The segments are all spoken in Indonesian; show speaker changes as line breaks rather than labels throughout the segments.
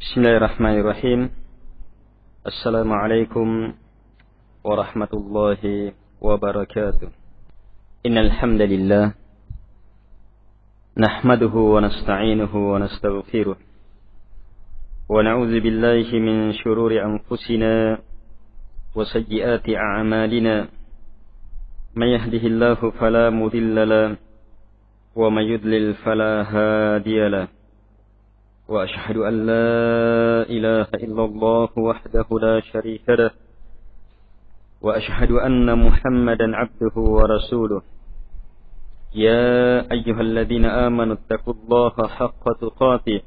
Bismillahirrahmanirrahim. Assalamualaikum warahmatullahi wabarakatuh. Innal hamdalillah nahmaduhu wa nasta'inuhu wa nastaghfiruh wa na'udzu billahi min shururi anfusina wa sayyiati a'malina. May yahdihillahu fala mudilla lahu wa may yudlil fala hadiya lahu. وأشهد أن لا إله إلا الله وحده لا شريك له وأشهد أن محمدا عبده ورسوله. يا أيها الذين آمنوا اتقوا الله حق تقاته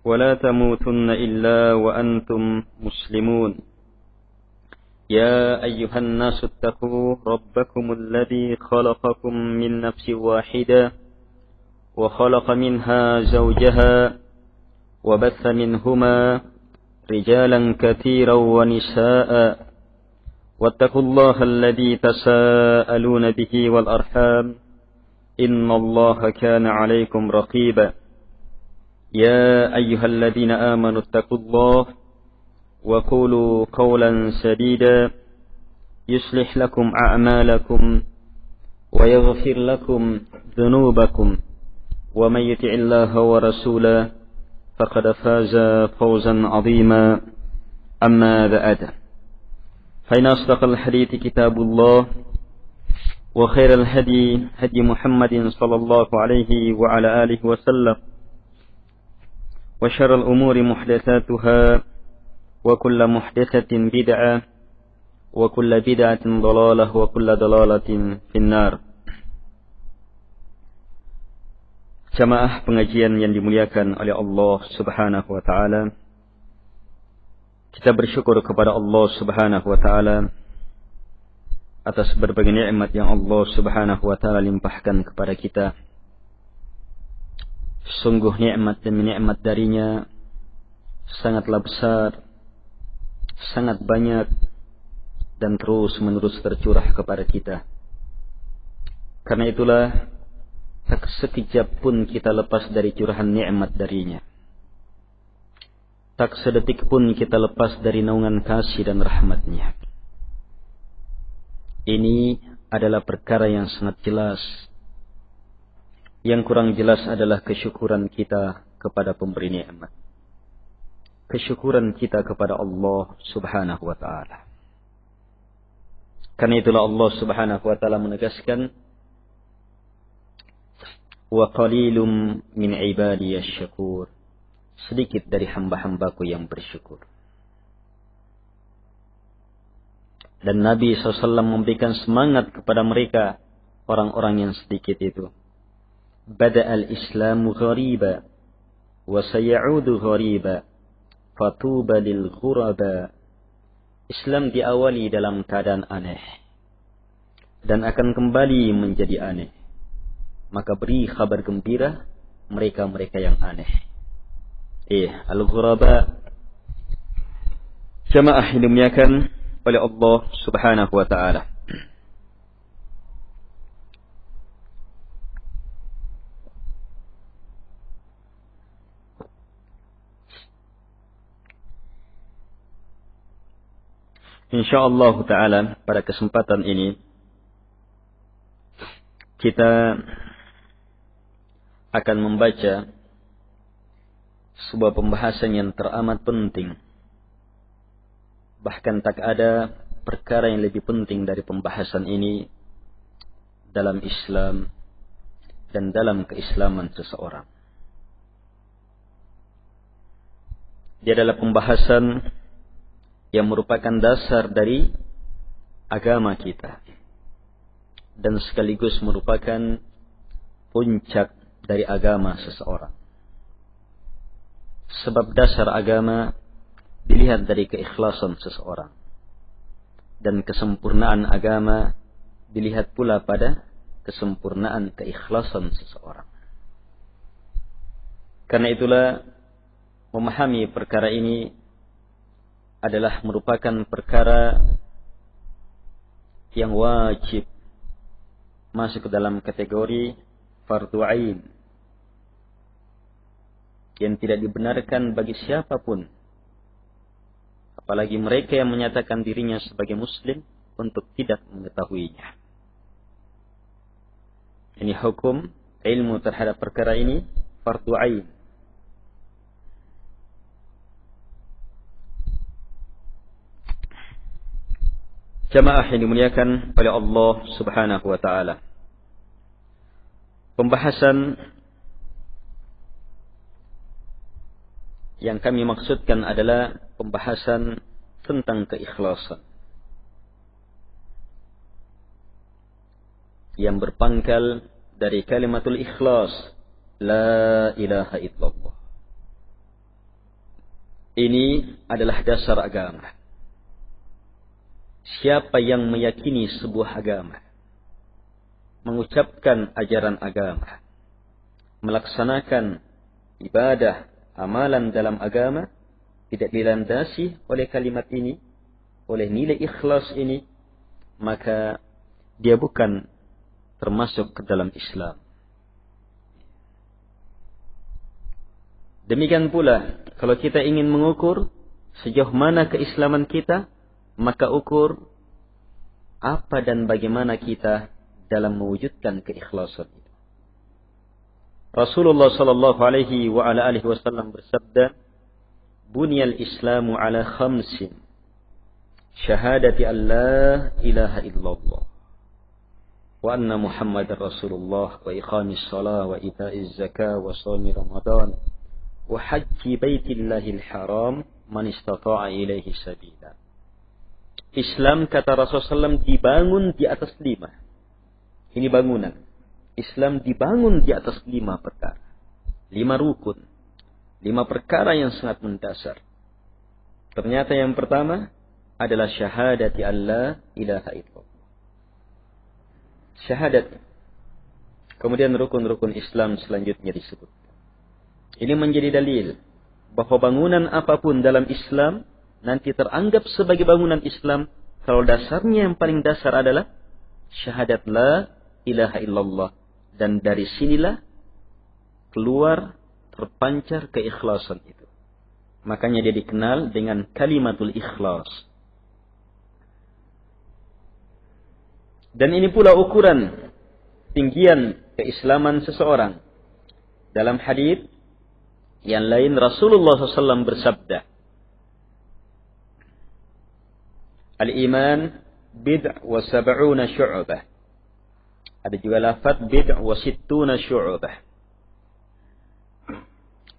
ولا تموتن إلا وأنتم مسلمون. يا أيها الناس اتقوا ربكم الذي خلقكم من نفس واحدة وخلق منها زوجها وبث منهما رجالا كثيرا ونساء واتقوا الله الذي تساءلون به والأرحام إن الله كان عليكم رقيبا. يا أيها الذين آمنوا اتقوا الله وقولوا قولا سديدا يصلح لكم أعمالكم ويغفر لكم ذنوبكم ومن يطع الله ورسوله فقد فاز فوزا عظيما. أما بعد فإن أصدق الحديث كتاب الله وخير الهدي هدي محمد صلى الله عليه وعلى آله وسلم وشر الأمور محدثاتها وكل محدثة بدعة وكل بدعة ضلالة وكل ضلالة في النار. Jamaah pengajian yang dimuliakan oleh Allah Subhanahu wa taala. Kita bersyukur kepada Allah Subhanahu wa taala atas berbagai nikmat yang Allah Subhanahu wa taala limpahkan kepada kita. Sungguh nikmat demi nikmat darinya sangatlah besar, sangat banyak dan terus-menerus tercurah kepada kita. Karena itulah tak sekejap pun kita lepas dari curahan nikmat darinya. Tak sedetik pun kita lepas dari naungan kasih dan rahmatnya. Ini adalah perkara yang sangat jelas. Yang kurang jelas adalah kesyukuran kita kepada pemberi nikmat. Kesyukuran kita kepada Allah Subhanahu wa ta'ala. Karena itulah Allah Subhanahu wa ta'ala menegaskan, wa qalilum min ibadiyasy syakur. Sedikit dari hamba-hambaku yang bersyukur. Dan Nabi SAW memberikan semangat kepada mereka, orang-orang yang sedikit itu. Bada'al islamu ghariba wa sayaudu ghariba fatuba lil ghuraba. Islam diawali dalam keadaan aneh dan akan kembali menjadi aneh. Maka beri kabar gembira mereka-mereka yang aneh. Al-ghuraba, jamaah yang dimuliakan oleh Allah Subhanahu wa ta'ala. InsyaAllah ta'ala pada kesempatan ini kita akan membaca sebuah pembahasan yang teramat penting. Bahkan tak ada perkara yang lebih penting dari pembahasan ini dalam Islam dan dalam keislaman seseorang. Dia adalah pembahasan yang merupakan dasar dari agama kita dan sekaligus merupakan puncak dari agama seseorang. Sebab dasar agama dilihat dari keikhlasan seseorang. Dan kesempurnaan agama dilihat pula pada kesempurnaan keikhlasan seseorang. Karena itulah memahami perkara ini adalah merupakan perkara yang wajib masuk ke dalam kategori fardu ain. yang tidak dibenarkan bagi siapapun, apalagi mereka yang menyatakan dirinya sebagai muslim, untuk tidak mengetahuinya. Ini hukum ilmu terhadap perkara ini fardu ain. Jamaah yang dimuliakan oleh Allah Subhanahu wa taala. Pembahasan yang kami maksudkan adalah pembahasan tentang keikhlasan yang berpangkal dari kalimatul ikhlas, la ilaha illallah. Ini adalah dasar agama. Siapa yang meyakini sebuah agama, mengucapkan ajaran agama, melaksanakan ibadah, amalan dalam agama, tidak dilandasi oleh kalimat ini, oleh nilai ikhlas ini, maka dia bukan termasuk ke dalam Islam. Demikian pula, kalau kita ingin mengukur sejauh mana keislaman kita, maka ukur apa dan bagaimana kita dalam mewujudkan keikhlasan itu. Rasulullah sallallahu alaihi wa ala alihi wasallam bersabda, "Bunyal Islamu ala khamsin. Syahadati an la ilaha illallah wa anna Muhammadar Rasulullah wa iqamis shalah wa ita'iz zakah wa shaumi Ramadan wa hajji baitillahil haram man istata'a ilaihi sabila." Islam, kata Rasulullah SAW, dibangun di atas 5. Ini bangunan. Islam dibangun di atas 5 perkara. 5 rukun. 5 perkara yang sangat mendasar. Ternyata yang pertama adalah syahadati alla ilaha illallah. Syahadat. Kemudian rukun-rukun Islam selanjutnya disebut. Ini menjadi dalil bahwa bangunan apapun dalam Islam nanti teranggap sebagai bangunan Islam kalau dasarnya yang paling dasar adalah syahadat la ilaha illallah. Dan dari sinilah keluar, terpancar keikhlasan itu. Makanya dia dikenal dengan kalimatul ikhlas. Dan ini pula ukuran tinggian keislaman seseorang. Dalam hadits yang lain Rasulullah SAW bersabda, Al-iman bid' wa sab'una syu'bah. Ada juga lafaz bid' wa sittuna syu'bah.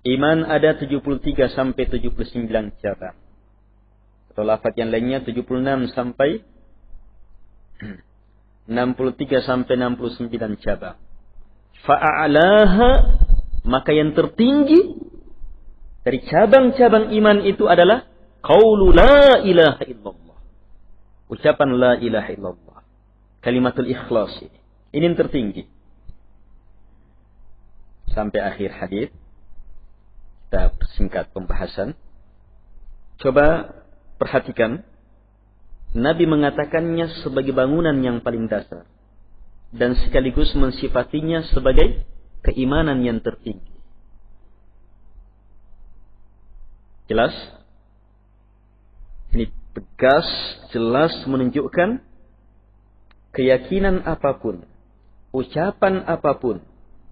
Iman ada 73 sampai 79 cabang. Atau lafaz yang lainnya 76 sampai 63 sampai 69 cabang. Fa'alaha, maka yang tertinggi dari cabang-cabang iman itu adalah qaulu la ilaha illallah. Ucapan la ilaha illallah. Kalimatul ikhlas ini. Ini yang tertinggi. Sampai akhir hadis. Kita persingkat pembahasan. Coba perhatikan. Nabi mengatakannya sebagai bangunan yang paling dasar. Dan sekaligus mensifatinya sebagai keimanan yang tertinggi. Jelas? Ini tegas, jelas menunjukkan keyakinan apapun, ucapan apapun,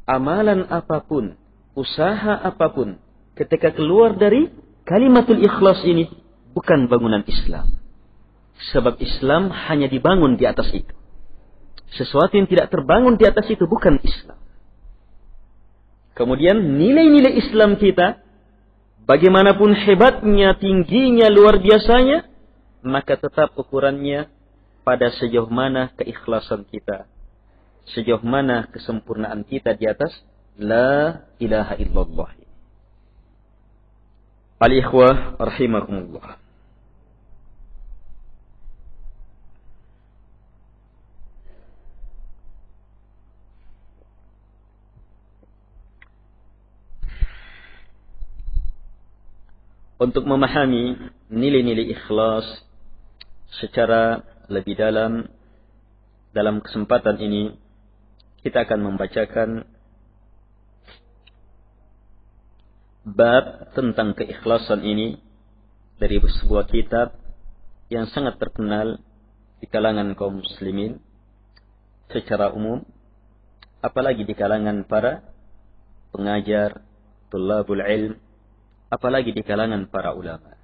amalan apapun, usaha apapun, ketika keluar dari kalimatul ikhlas ini, bukan bangunan Islam. Sebab Islam hanya dibangun di atas itu. Sesuatu yang tidak terbangun di atas itu bukan Islam. Kemudian nilai-nilai Islam kita, bagaimanapun hebatnya, tingginya, luar biasanya, maka tetap ukurannya pada sejauh mana keikhlasan kita, sejauh mana kesempurnaan kita di atas la ilaha illallah. Al-ikhwah rahimakumullah. Untuk memahami nilai-nilai ikhlas secara lebih dalam kesempatan ini kita akan membacakan bab tentang keikhlasan ini dari sebuah kitab yang sangat terkenal di kalangan kaum muslimin secara umum, apalagi di kalangan para pengajar, tulabul ilm, apalagi di kalangan para ulama.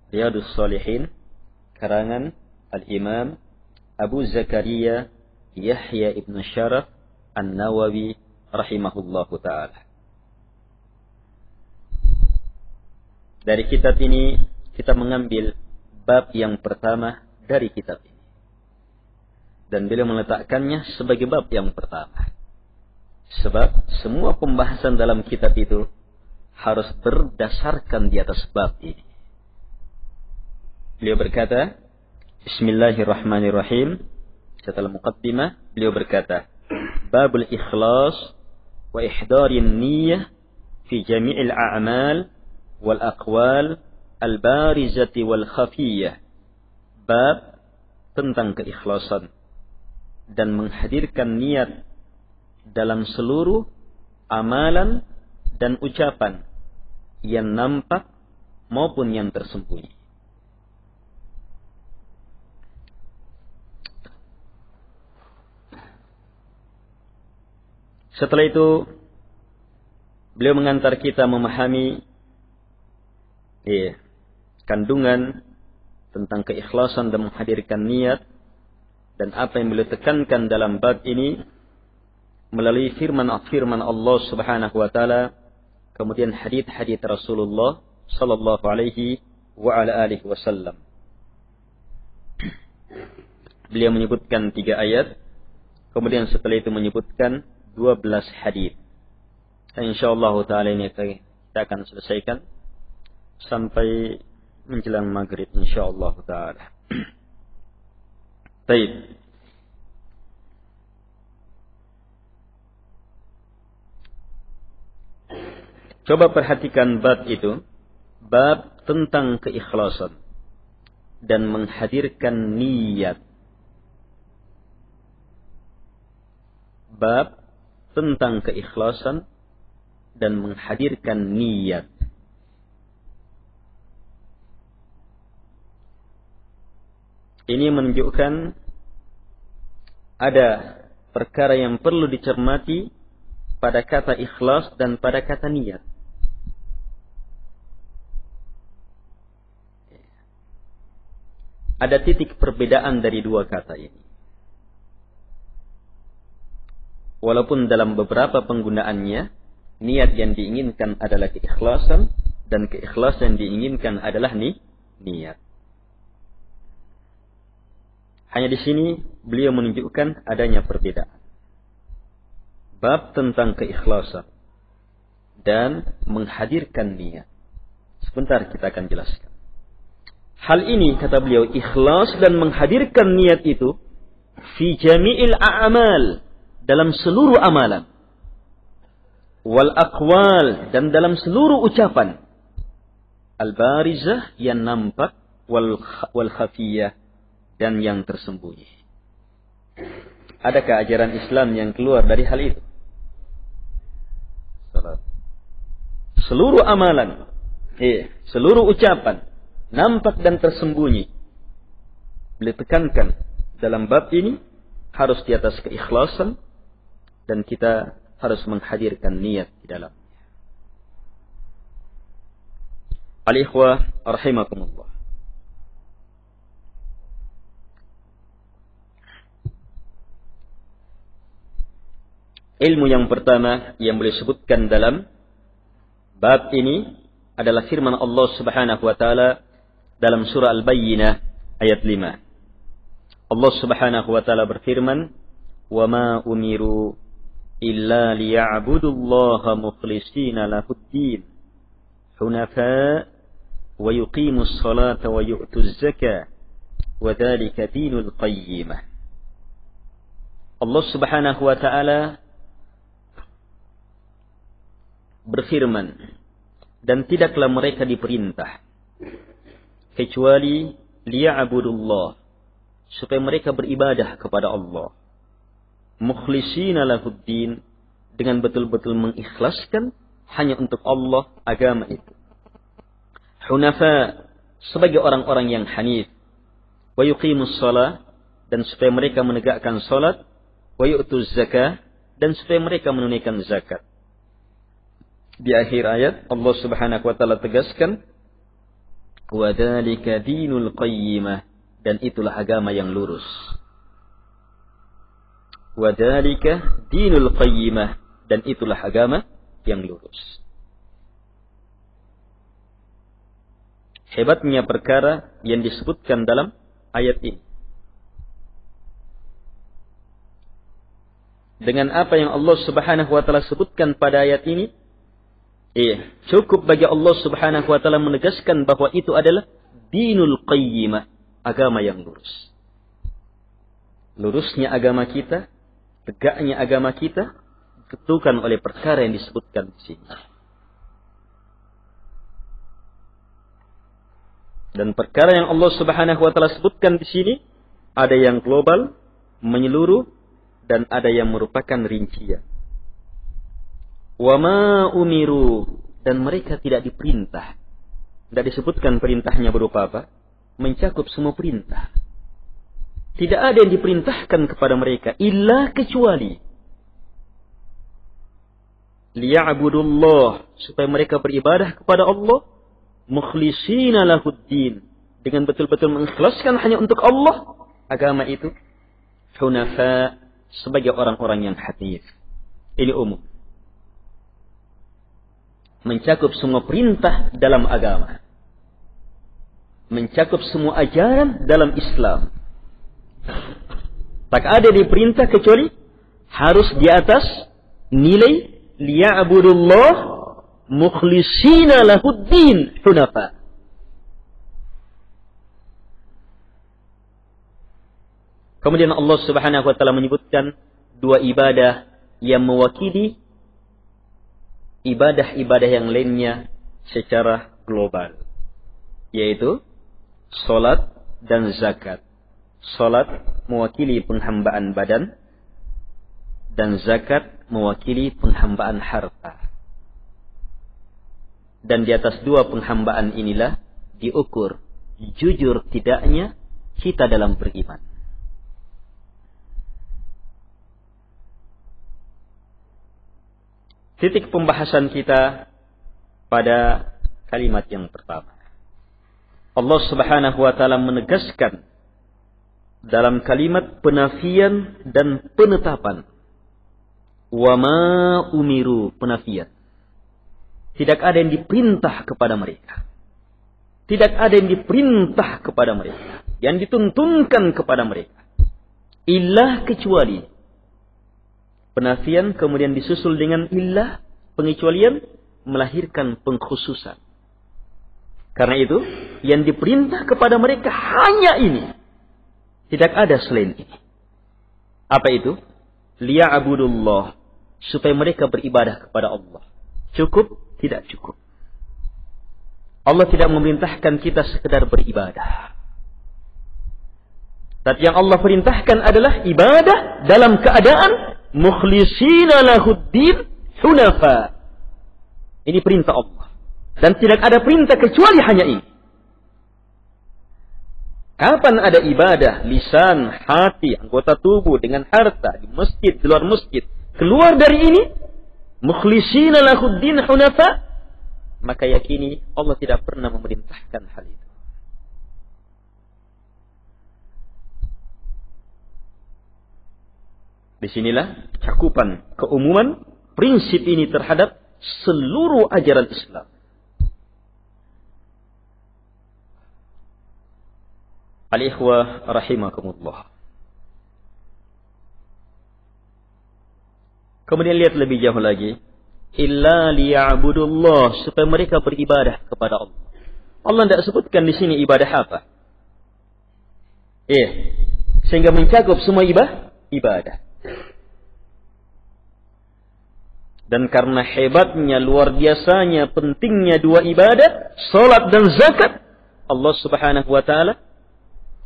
Riyadhus Shalihin karangan Al-Imam Abu Zakaria Yahya ibn Sharaf An-Nawawi rahimahullahu ta'ala. Dari kitab ini kita mengambil bab yang pertama dari kitab ini. Dan beliau meletakkannya sebagai bab yang pertama. Sebab semua pembahasan dalam kitab itu harus berdasarkan di atas bab ini. Beliau berkata, Bismillahirrahmanirrahim. Setelah muqaddimah, beliau berkata, Babul ikhlas wa ihdarin niyyah fi jami'il a'mal wal aqwal al-barizati wal khafiyah. Bab tentang keikhlasan dan menghadirkan niat dalam seluruh amalan dan ucapan yang nampak maupun yang tersembunyi. Setelah itu beliau mengantar kita memahami kandungan tentang keikhlasan dan menghadirkan niat, dan apa yang beliau tekankan dalam bab ini melalui firman Allah Subhanahu wa taala, kemudian hadits Rasulullah sallallahu alaihi wa ala alihi wasallam. Beliau menyebutkan 3 ayat, kemudian setelah itu menyebutkan 12 hadits. Dan insyaallah taala ini kita akan selesaikan sampai menjelang maghrib insyaallah taala. Baik. Coba perhatikan bab itu, bab tentang keikhlasan dan menghadirkan niat. Bab tentang keikhlasan dan menghadirkan niat. Ini menunjukkan ada perkara yang perlu dicermati pada kata ikhlas dan pada kata niat. Ada titik perbedaan dari 2 kata ini. Walaupun dalam beberapa penggunaannya, niat yang diinginkan adalah keikhlasan dan keikhlasan yang diinginkan adalah niat. Hanya di sini beliau menunjukkan adanya perbedaan. Bab tentang keikhlasan dan menghadirkan niat. Sebentar kita akan jelaskan. Hal ini kata beliau, ikhlas dan menghadirkan niat itu fi jami'il a'mal, dalam seluruh amalan, wal aqwal, dan dalam seluruh ucapan, al barizah yang nampak, wal khafiyah, dan yang tersembunyi. Adakah ajaran Islam yang keluar dari hal itu? Seluruh amalan, seluruh ucapan, nampak dan tersembunyi, beliau tekankan dalam bab ini harus di atas keikhlasan, dan kita harus menghadirkan niat di dalam. Al-ikhwah rahimakumullah. Ilmu yang pertama yang boleh sebutkan dalam bab ini adalah firman Allah Subhanahu wa taala dalam surah Al-Bayyinah ayat 5. Allah Subhanahu wa taala berfirman, "Wa ma umiru illa liya'budullaha mukhlishina lahud-din, hunafa wa yuqimus salata wa yu'tuz zakata, wa dzalika dinul qayyimah." Allah Subhanahu wa taala berfirman, dan tidaklah mereka diperintah kecuali liya'budullah, supaya mereka beribadah kepada Allah, mukhlishina lahuddin, dengan betul-betul mengikhlaskan hanya untuk Allah agama itu. Hunafa, sebagai orang-orang yang hanif. Wa yuqimus shalah, dan supaya mereka menegakkan salat. Wa yu'tuz zakah, dan supaya mereka menunaikan zakat. Di akhir ayat Allah Subhanahu wa taala tegaskan, wa dzalika dinul qayyimah, dan itulah agama yang lurus. Wa dzalika dinul qayyimah, dan itulah agama yang lurus. Hebatnya perkara yang disebutkan dalam ayat ini. Dengan apa yang Allah Subhanahu wa taala sebutkan pada ayat ini, cukup bagi Allah Subhanahu wa taala menegaskan bahwa itu adalah dinul qayyimah, agama yang lurus. Lurusnya agama kita, tegaknya agama kita ditentukan oleh perkara yang disebutkan di sini. Dan perkara yang Allah Subhanahu wa taala sebutkan di sini ada yang global, menyeluruh, dan ada yang merupakan rincian. Wa ma umiru, dan mereka tidak diperintah. Tidak disebutkan perintahnya berupa apa? Mencakup semua perintah. Tidak ada yang diperintahkan kepada mereka illa kecuali liya'budullah, supaya mereka beribadah kepada Allah mukhlishina lahuddin, dengan betul-betul mengikhlaskan hanya untuk Allah agama itu. Hunafa, sebagai orang-orang yang hanif. Ini umum, mencakup semua perintah dalam agama, mencakup semua ajaran dalam Islam. Tak ada diperintah kecuali harus di atas nilai liya'budullah mukhlishina lahuddin hunafa. Kemudian Allah Subhanahu wa taala menyebutkan dua ibadah yang mewakili ibadah-ibadah yang lainnya secara global, yaitu salat dan zakat. Salat mewakili penghambaan badan, dan zakat mewakili penghambaan harta. Dan di atas dua penghambaan inilah diukur jujur tidaknya kita dalam beriman. Titik pembahasan kita pada kalimat yang pertama. Allah Subhanahu wa taala menegaskan dalam kalimat penafian dan penetapan. Wa ma umiru, penafian. Tidak ada yang diperintah kepada mereka. Tidak ada yang diperintah kepada mereka, yang dituntunkan kepada mereka. Illah, kecuali. Penafian kemudian disusul dengan illah, pengecualian, melahirkan pengkhususan. Karena itu, yang diperintah kepada mereka hanya ini. Tidak ada selain ini. Apa itu? Liya'budullah, supaya mereka beribadah kepada Allah. Cukup? Tidak cukup. Allah tidak memerintahkan kita sekedar beribadah. Tapi yang Allah perintahkan adalah ibadah dalam keadaan mukhlishina lahuddin hunafa. Ini perintah Allah. Dan tidak ada perintah kecuali hanya ini. Kapan ada ibadah, lisan, hati, anggota tubuh, dengan harta, di masjid, di luar masjid, keluar dari ini, mukhlishina lahuddin hunafa, maka yakini Allah tidak pernah memerintahkan hal itu. Disinilah cakupan keumuman prinsip ini terhadap seluruh ajaran Islam. Al-ikhwah rahimakumullah. Kemudian lihat lebih jauh lagi. Illa liya'budullah, supaya mereka beribadah kepada Allah. Allah tidak sebutkan di sini ibadah apa. Sehingga mencakup semua ibadah. Dan karena hebatnya, luar biasanya, pentingnya dua ibadah, salat dan zakat, Allah Subhanahu wa taala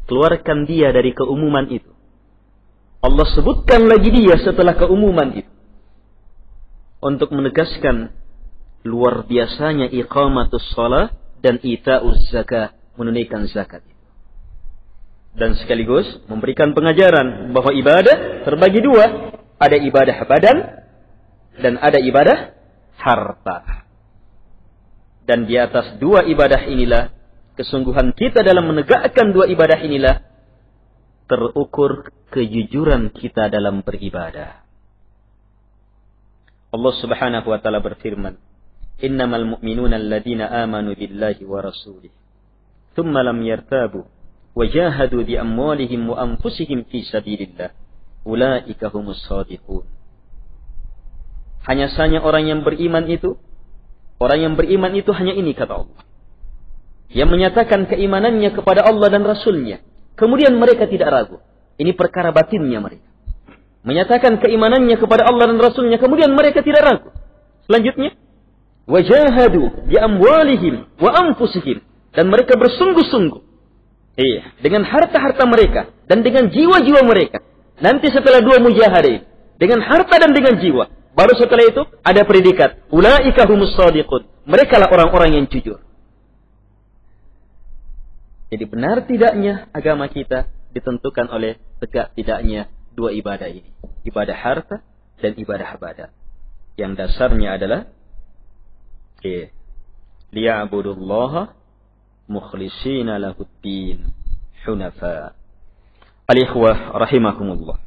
keluarkan dia dari keumuman itu. Allah sebutkan lagi dia setelah keumuman itu, untuk menegaskan luar biasanya iqamatus shalah dan ita'uz zakah, menunaikan zakat. Dan sekaligus memberikan pengajaran bahwa ibadah terbagi dua. Ada ibadah badan dan ada ibadah harta. Dan di atas dua ibadah inilah, kesungguhan kita dalam menegakkan dua ibadah inilah, terukur kejujuran kita dalam beribadah. Allah Subhanahu wa taala berfirman, "Innamal mu'minuna alladziina aamanu billahi wa rasulih, tsumma lam yartabu, wa jahadu bi amwalihim wa anfusihim fi sabilillah, ulaika humus shadiqun." Hanya saja orang yang beriman itu hanya ini, kata Allah, yang menyatakan keimanannya kepada Allah dan Rasulnya, kemudian mereka tidak ragu. Ini perkara batinnya mereka. Menyatakan keimanannya kepada Allah dan Rasulnya, kemudian mereka tidak ragu. Selanjutnya, wajahadu bi amwalihim wa anfusihim, dan mereka bersungguh-sungguh dengan harta-harta mereka dan dengan jiwa-jiwa mereka. Nanti setelah dua mujahadah, dengan harta dan dengan jiwa, baru setelah itu ada predikat, ulaika humus shadiqun, mereka lah orang-orang yang jujur. Jadi benar tidaknya agama kita ditentukan oleh tegak tidaknya dua ibadah ini, ibadah harta dan ibadah badan, yang dasarnya adalah liya'budullaha mukhlishina lahuddin hunafa. Al-ikhwah rahimakumullah.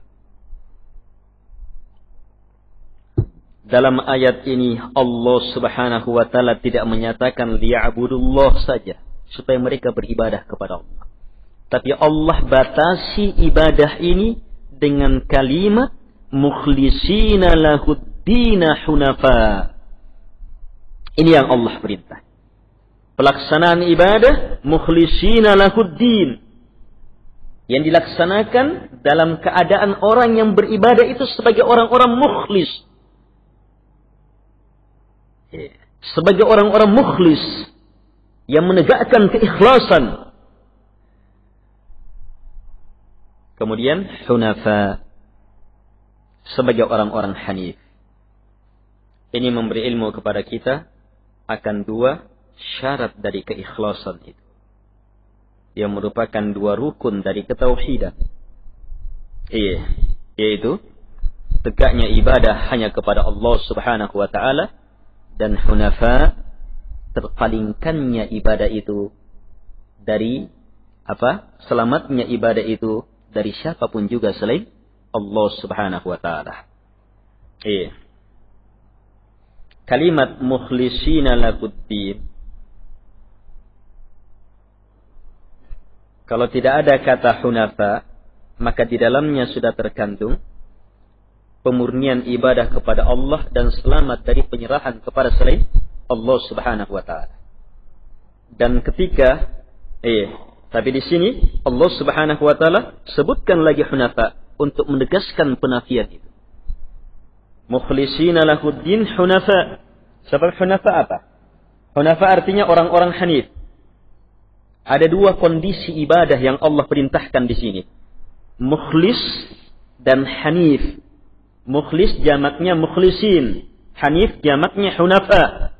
Dalam ayat ini Allah Subhanahu wa taala tidak menyatakan liya'budullah saja supaya mereka beribadah kepada Allah, tapi Allah batasi ibadah ini dengan kalimat mukhlishina lahuddina hunafa. Ini yang Allah perintah. Pelaksanaan ibadah mukhlishina lahuddin, yang dilaksanakan dalam keadaan orang yang beribadah itu sebagai orang-orang mukhlis. Sebagai orang-orang mukhlis yang menegakkan keikhlasan. Kemudian hunafa, sebagai orang-orang hanif. Ini memberi ilmu kepada kita akan dua syarat dari keikhlasan itu, yang merupakan dua rukun dari ketauhidan. Yaitu tegaknya ibadah hanya kepada Allah Subhanahu wa taala, dan hunafa, terpalingkannya ibadah itu dari selamatnya ibadah itu dari siapapun juga selain Allah Subhanahu wa taala. Kalimat mukhlishina lahuddin, kalau tidak ada kata hunafa, maka di dalamnya sudah terkandung pemurnian ibadah kepada Allah dan selamat dari penyerahan kepada selain Allah Subhanahu wa taala. Dan ketika tapi di sini Allah Subhanahu wa taala sebutkan lagi hunafa untuk menegaskan penafian itu. Mukhlishina lahuddin hunafa. Sebab hunafa apa? Hunafa artinya orang-orang hanif. Ada dua kondisi ibadah yang Allah perintahkan di sini. Mukhlis dan hanif. Mukhlis jamaknya mukhlisin, hanif jamaknya hunafa.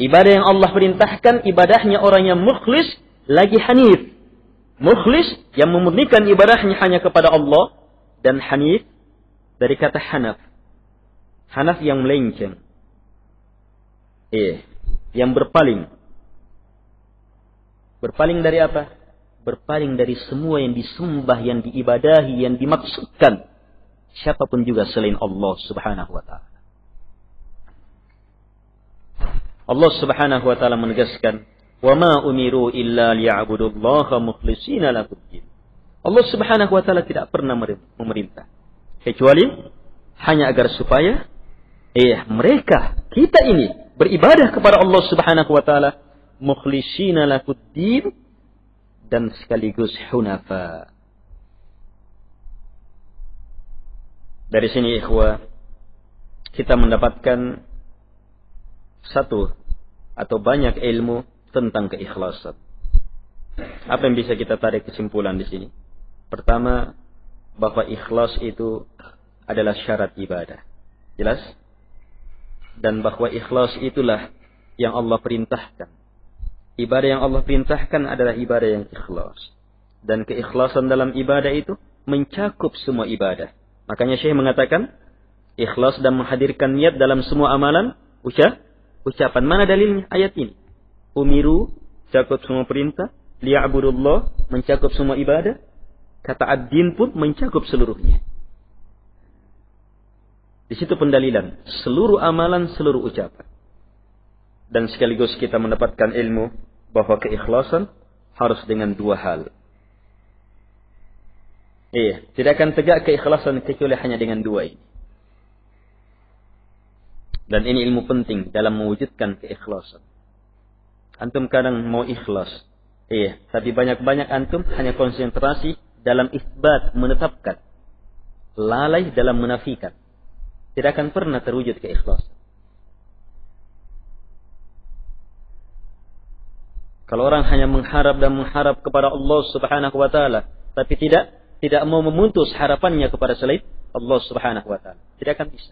Ibadah yang Allah perintahkan ibadahnya orang yang mukhlis lagi hanif. Mukhlis yang memurnikan ibadahnya hanya kepada Allah, dan hanif dari kata hanaf. Hanaf yang melenceng. Yang berpaling. Berpaling dari apa? Berpaling dari semua yang disembah, yang diibadahi, yang dimaksudkan siapapun juga selain Allah Subhanahu wa taala. Allah Subhanahu wa taala menegaskan, "Wa ma umiru illa liya'budullaha mukhlishina lahuddin." Allah Subhanahu wa taala tidak pernah memerintah kecuali hanya agar supaya mereka, kita ini beribadah kepada Allah Subhanahu wa taala mukhlishina lahuddin, dan sekaligus hunafa. Dari sini ikhwah, kita mendapatkan satu atau banyak ilmu tentang keikhlasan. Apa yang bisa kita tarik kesimpulan di sini? Pertama, bahwa ikhlas itu adalah syarat ibadah. Jelas? Dan bahwa ikhlas itulah yang Allah perintahkan. Ibadah yang Allah perintahkan adalah ibadah yang ikhlas. Dan keikhlasan dalam ibadah itu mencakup semua ibadah. Makanya Syekh mengatakan, ikhlas dan menghadirkan niat dalam semua amalan, ucapan. Mana dalilnya? Ayat ini. Umiru, mencakup semua perintah. Liya'budullah, mencakup semua ibadah. Kata ad-din pun mencakup seluruhnya. Di situ pendalilan. Seluruh amalan, seluruh ucapan. Dan sekaligus kita mendapatkan ilmu bahwa keikhlasan harus dengan dua hal. Tidak akan tegak keikhlasan kecuali hanya dengan dua ini. Dan ini ilmu penting dalam mewujudkan keikhlasan. Antum kadang mau ikhlas. Tapi banyak-banyak antum hanya konsentrasi dalam isbat, menetapkan. Lalai dalam menafikan. Tidak akan pernah terwujud keikhlasan. Kalau orang hanya mengharap kepada Allah Subhanahu wa taala, tapi tidak mau memutus harapannya kepada selain Allah Subhanahu wa taala, tidak akan bisa.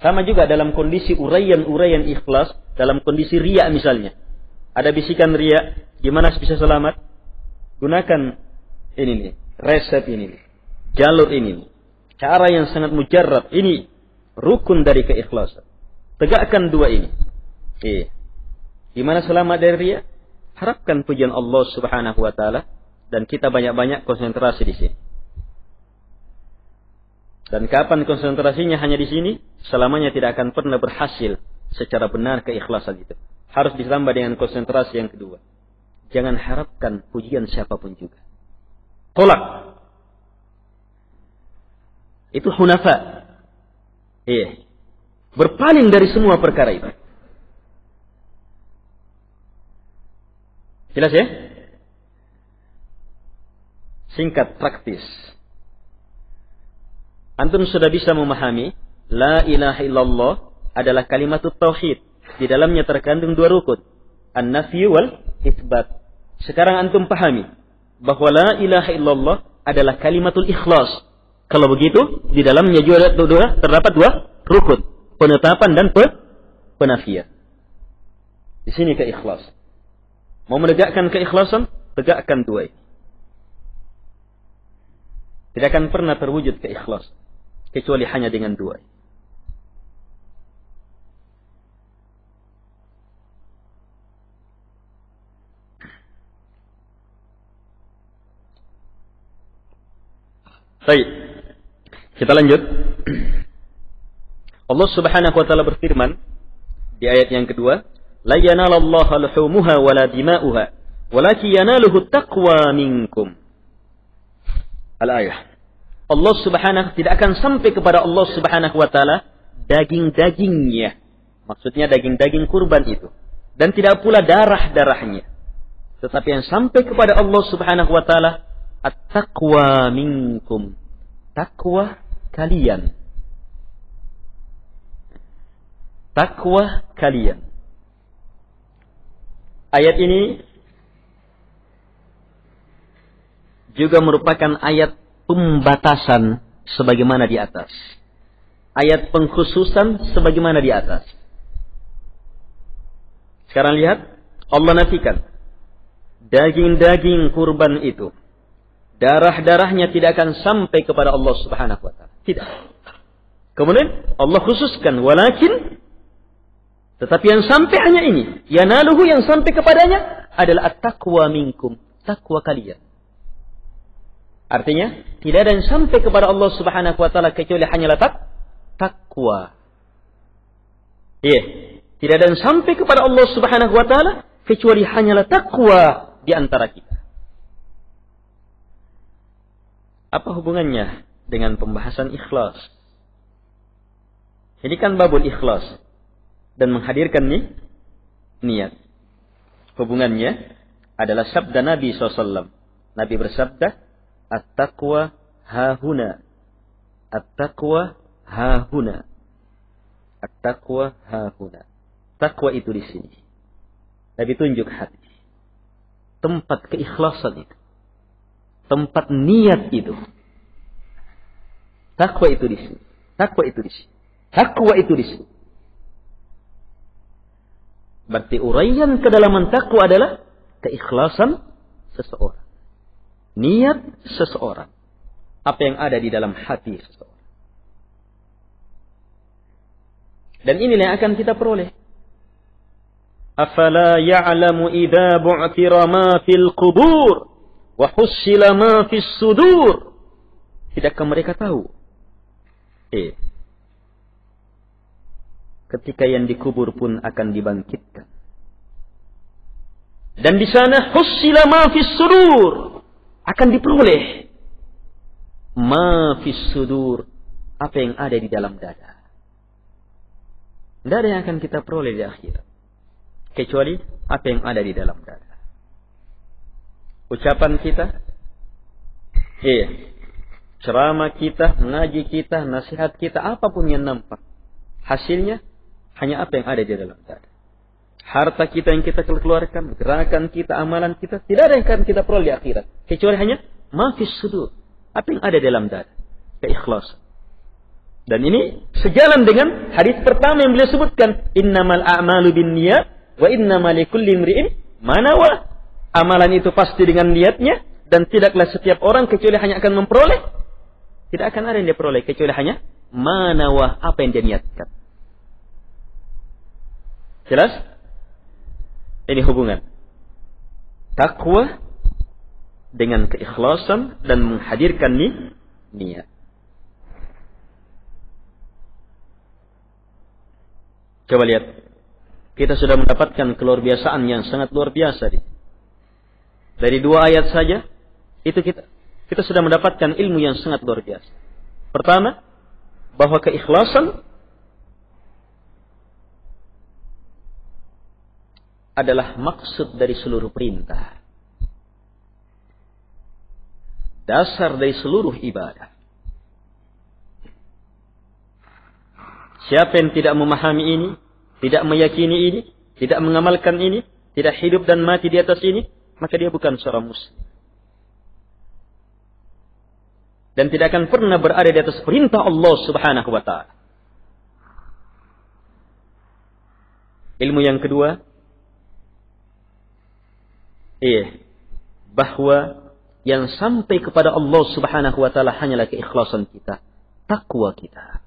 Sama juga dalam kondisi uraian ikhlas, dalam kondisi riya misalnya. Ada bisikan riya, gimana bisa selamat? Gunakan ini nih, resep ini nih, jalur ini nih. Cara yang sangat mujarrad, ini rukun dari keikhlasan. Tegakkan dua ini. Gimana selamat dari riya? Harapkan pujian Allah Subhanahu wa taala dan kita banyak-banyak konsentrasi di sini. Dan kapan konsentrasinya hanya di sini, selamanya tidak akan pernah berhasil secara benar keikhlasan itu. Harus ditambah dengan konsentrasi yang kedua. Jangan harapkan pujian siapapun juga. Tolak. Itu hunafa. Berpaling dari semua perkara itu. Jelas ya? Singkat, praktis. Antum sudah bisa memahami, la ilaha illallah adalah kalimatut tauhid. Di dalamnya terkandung dua rukun. An-nafyu wal itsbat. Sekarang antum pahami, bahwa la ilaha illallah adalah kalimatul ikhlas. Kalau begitu, di dalamnya juga terdapat dua rukun. Penetapan dan penafian. Di sini keikhlasan. Mau menegakkan keikhlasan, tegakkan dua ini. Tidak akan pernah terwujud keikhlasan, kecuali hanya dengan dua ini. Baik, kita lanjut. Allah Subhanahu wa taala berfirman di ayat yang kedua, la yanalallaha luhumuha wala dima'uha walakin yanaluhu taqwa minkum. Al-ayah. Allah Subhanahu tidak akan sampai kepada Allah Subhanahu wa taala daging-dagingnya. Maksudnya daging-daging kurban itu, dan tidak pula darah-darahnya. Tetapi yang sampai kepada Allah Subhanahu wa taala at-taqwa minkum. Takwa kalian. Takwa kalian. Ayat ini juga merupakan ayat pembatasan sebagaimana di atas. Ayat pengkhususan sebagaimana di atas. Sekarang lihat, Allah nafikan daging-daging kurban itu, darah-darahnya tidak akan sampai kepada Allah Subhanahu wa taala. Tidak. Kemudian Allah khususkan walakin, tetapi yang sampai hanya ini, yanaluhu, yang sampai kepadanya adalah at-taqwa minkum, takwa kalian. Artinya, tidak ada yang sampai kepada Allah Subhanahu wa taala kecuali hanyalah takwa. Tidak ada yang sampai kepada Allah Subhanahu wa taala kecuali hanyalah takwa di antara kita. Apa hubungannya dengan pembahasan ikhlas? Ini kan babul ikhlas dan menghadirkan niat. Hubungannya adalah sabda Nabi SAW. Nabi bersabda, at-taqwa hahuna. At-taqwa hahuna. At-taqwa hahuna. Takwa itu di sini. Nabi tunjuk hati. Tempat keikhlasan itu. Tempat niat itu. Takwa itu di sini. Takwa itu di sini. Takwa itu di sini. Berarti uraian kedalaman takwa adalah keikhlasan seseorang. Niat seseorang. Apa yang ada di dalam hati seseorang. Dan inilah yang akan kita peroleh. Afala ya'lamu idza bu'thira ma fil qubur wa hussila ma fis sudur. Tidakkah mereka tahu? Ketika yang dikubur pun akan dibangkitkan. Dan di sana hussila ma fis sudur, akan diperoleh ma fis sudur, apa yang ada di dalam dada. Tidak ada yang akan kita peroleh di akhirat kecuali apa yang ada di dalam dada. Ucapan kita, ceramah kita, mengaji kita, nasihat kita, apapun yang nampak, hasilnya hanya apa yang ada di dalam dada. Harta kita yang kita keluarkan, gerakan kita, amalan kita, tidak ada yang akan kita peroleh di akhirat kecuali hanya ma fis sudur, apa yang ada dalam dada, keikhlasan. Dan ini sejalan dengan hadis pertama yang beliau sebutkan, innamal a'malu binniyat wa innamal likulli imri'in ma nawa. Amalan itu pasti dengan niatnya, dan tidaklah setiap orang kecuali hanya akan memperoleh, tidak akan ada yang dia peroleh kecuali hanya ma nawa, apa yang dia niatkan. Jelas? Ini hubungan takwa dengan keikhlasan dan menghadirkan niat. Coba lihat, kita sudah mendapatkan keluar biasaan yang sangat luar biasa. Dari 2 ayat saja, itu kita sudah mendapatkan ilmu yang sangat luar biasa. Pertama, bahwa keikhlasan adalah maksud dari seluruh perintah. Dasar dari seluruh ibadah. Siapa yang tidak memahami ini, tidak meyakini ini, tidak mengamalkan ini, tidak hidup dan mati di atas ini, maka dia bukan seorang muslim. Dan tidak akan pernah berada di atas perintah Allah Subhanahu wa ta'ala. Ilmu yang kedua, bahwa yang sampai kepada Allah Subhanahu wa ta'ala hanyalah keikhlasan kita, takwa kita.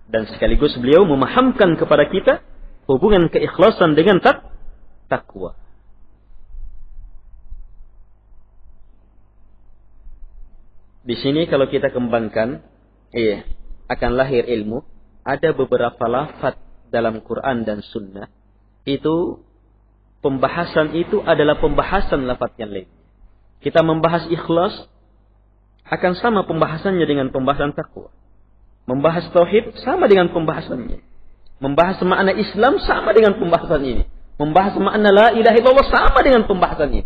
Dan sekaligus beliau memahamkan kepada kita hubungan keikhlasan dengan takwa. Di sini kalau kita kembangkan, akan lahir ilmu. Ada beberapa lafaz dalam Quran dan Sunnah. Itu, pembahasan itu adalah pembahasan lafaz yang lain. Kita membahas ikhlas, akan sama pembahasannya dengan pembahasan takwa. Membahas tauhid sama dengan pembahasannya. Membahas makna Islam sama dengan pembahasan ini. Membahas makna la ilaha illallah sama dengan pembahasan ini.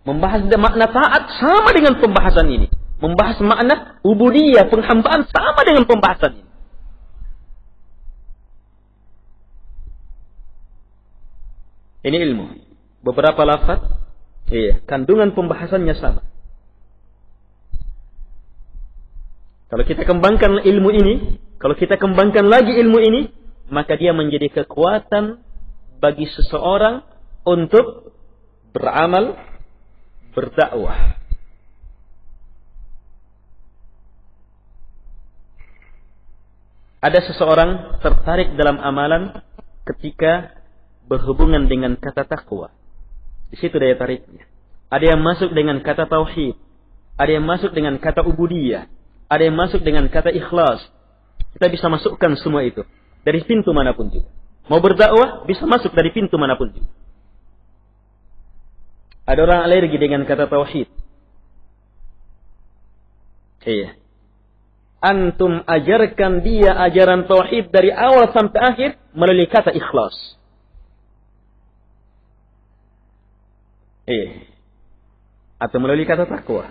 Membahas makna taat sama dengan pembahasan ini. Membahas makna ubudiyah, penghambaan sama dengan pembahasan ini. Ini ilmu. Beberapa lafaz, kandungan pembahasannya sama. Kalau kita kembangkan ilmu ini, kalau kita kembangkan lagi ilmu ini, maka dia menjadi kekuatan bagi seseorang untuk beramal, berdakwah. Ada seseorang tertarik dalam amalan ketika berhubungan dengan kata takwa. Di situ daya tariknya. Ada yang masuk dengan kata tauhid, ada yang masuk dengan kata ubudiyah, ada yang masuk dengan kata ikhlas. Kita bisa masukkan semua itu dari pintu manapun juga. Mau berdakwah bisa masuk dari pintu manapun juga. Ada orang alergi dengan kata tauhid. Antum ajarkan dia ajaran tauhid dari awal sampai akhir melalui kata ikhlas. Atau melalui kata takwa.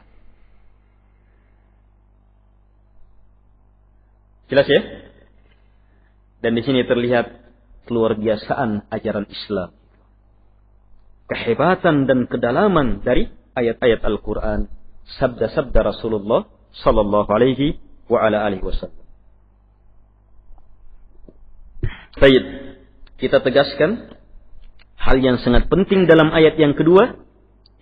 Jelas ya? Dan di sini terlihat keluar biasaan ajaran Islam. Kehebatan dan kedalaman dari ayat-ayat Al-Quran, sabda-sabda Rasulullah sallallahu alaihi wa ala alihi wasallam. Baik, kita tegaskan hal yang sangat penting dalam ayat yang kedua,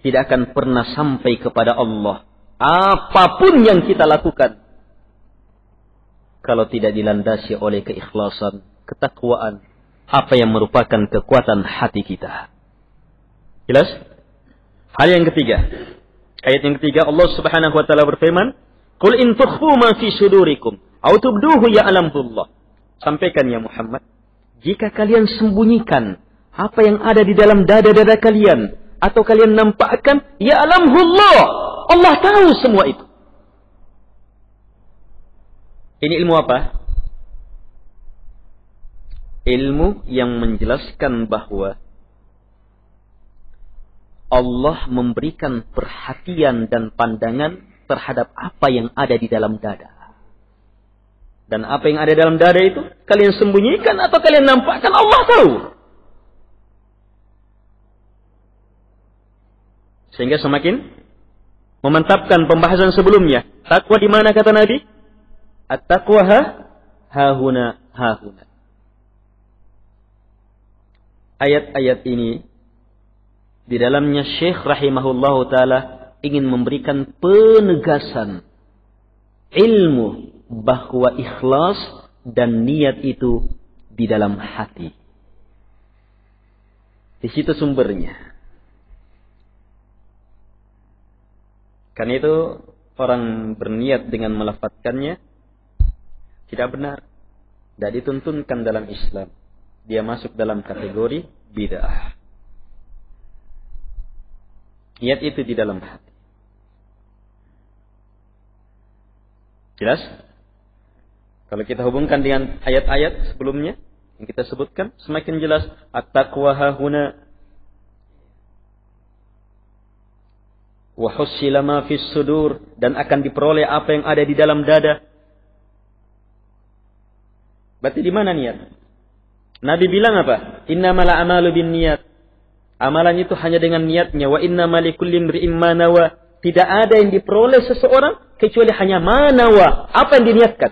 tidak akan pernah sampai kepada Allah apapun yang kita lakukan kalau tidak dilandasi oleh keikhlasan, ketakwaan, apa yang merupakan kekuatan hati kita. Jelas? Hal yang ketiga, ayat yang ketiga, Allah Subhanahu wa taala berfirman, "Qul in tukhfu ma fi sudurikum aw tubduhu ya'lamullah." Sampaikan ya Muhammad, jika kalian sembunyikan apa yang ada di dalam dada-dada kalian atau kalian nampakkan, ya'lamullah, Allah tahu semua itu. Ini ilmu apa? Ilmu yang menjelaskan bahwa Allah memberikan perhatian dan pandangan terhadap apa yang ada di dalam dada. Dan apa yang ada dalam dada itu, kalian sembunyikan atau kalian nampakkan, Allah tahu. Sehingga semakin memantapkan pembahasan sebelumnya. Takwa di mana kata Nabi? At-taqwa hahuna. Ayat-ayat ini di dalamnya Syekh rahimahullahu taala ingin memberikan penegasan ilmu bahwa ikhlas dan niat itu di dalam hati. Di situ sumbernya. Karena itu orang berniat dengan melafadzkannya tidak benar. Tidak dituntunkan dalam Islam. Dia masuk dalam kategori bid'ah. Niat itu di dalam hati. Jelas? Kalau kita hubungkan dengan ayat-ayat sebelumnya yang kita sebutkan, semakin jelas. At-taqwa hahuna wa hussila ma fis sudur, dan akan diperoleh apa yang ada di dalam dada. Berarti di mana niat? Nabi bilang apa? Innamal a'malu binniyat. Amalan itu hanya dengan niatnya. Wa innamal likulli imri'in ma nawa. Tidak ada yang diperoleh seseorang kecuali hanya ma nawa, apa yang diniatkan.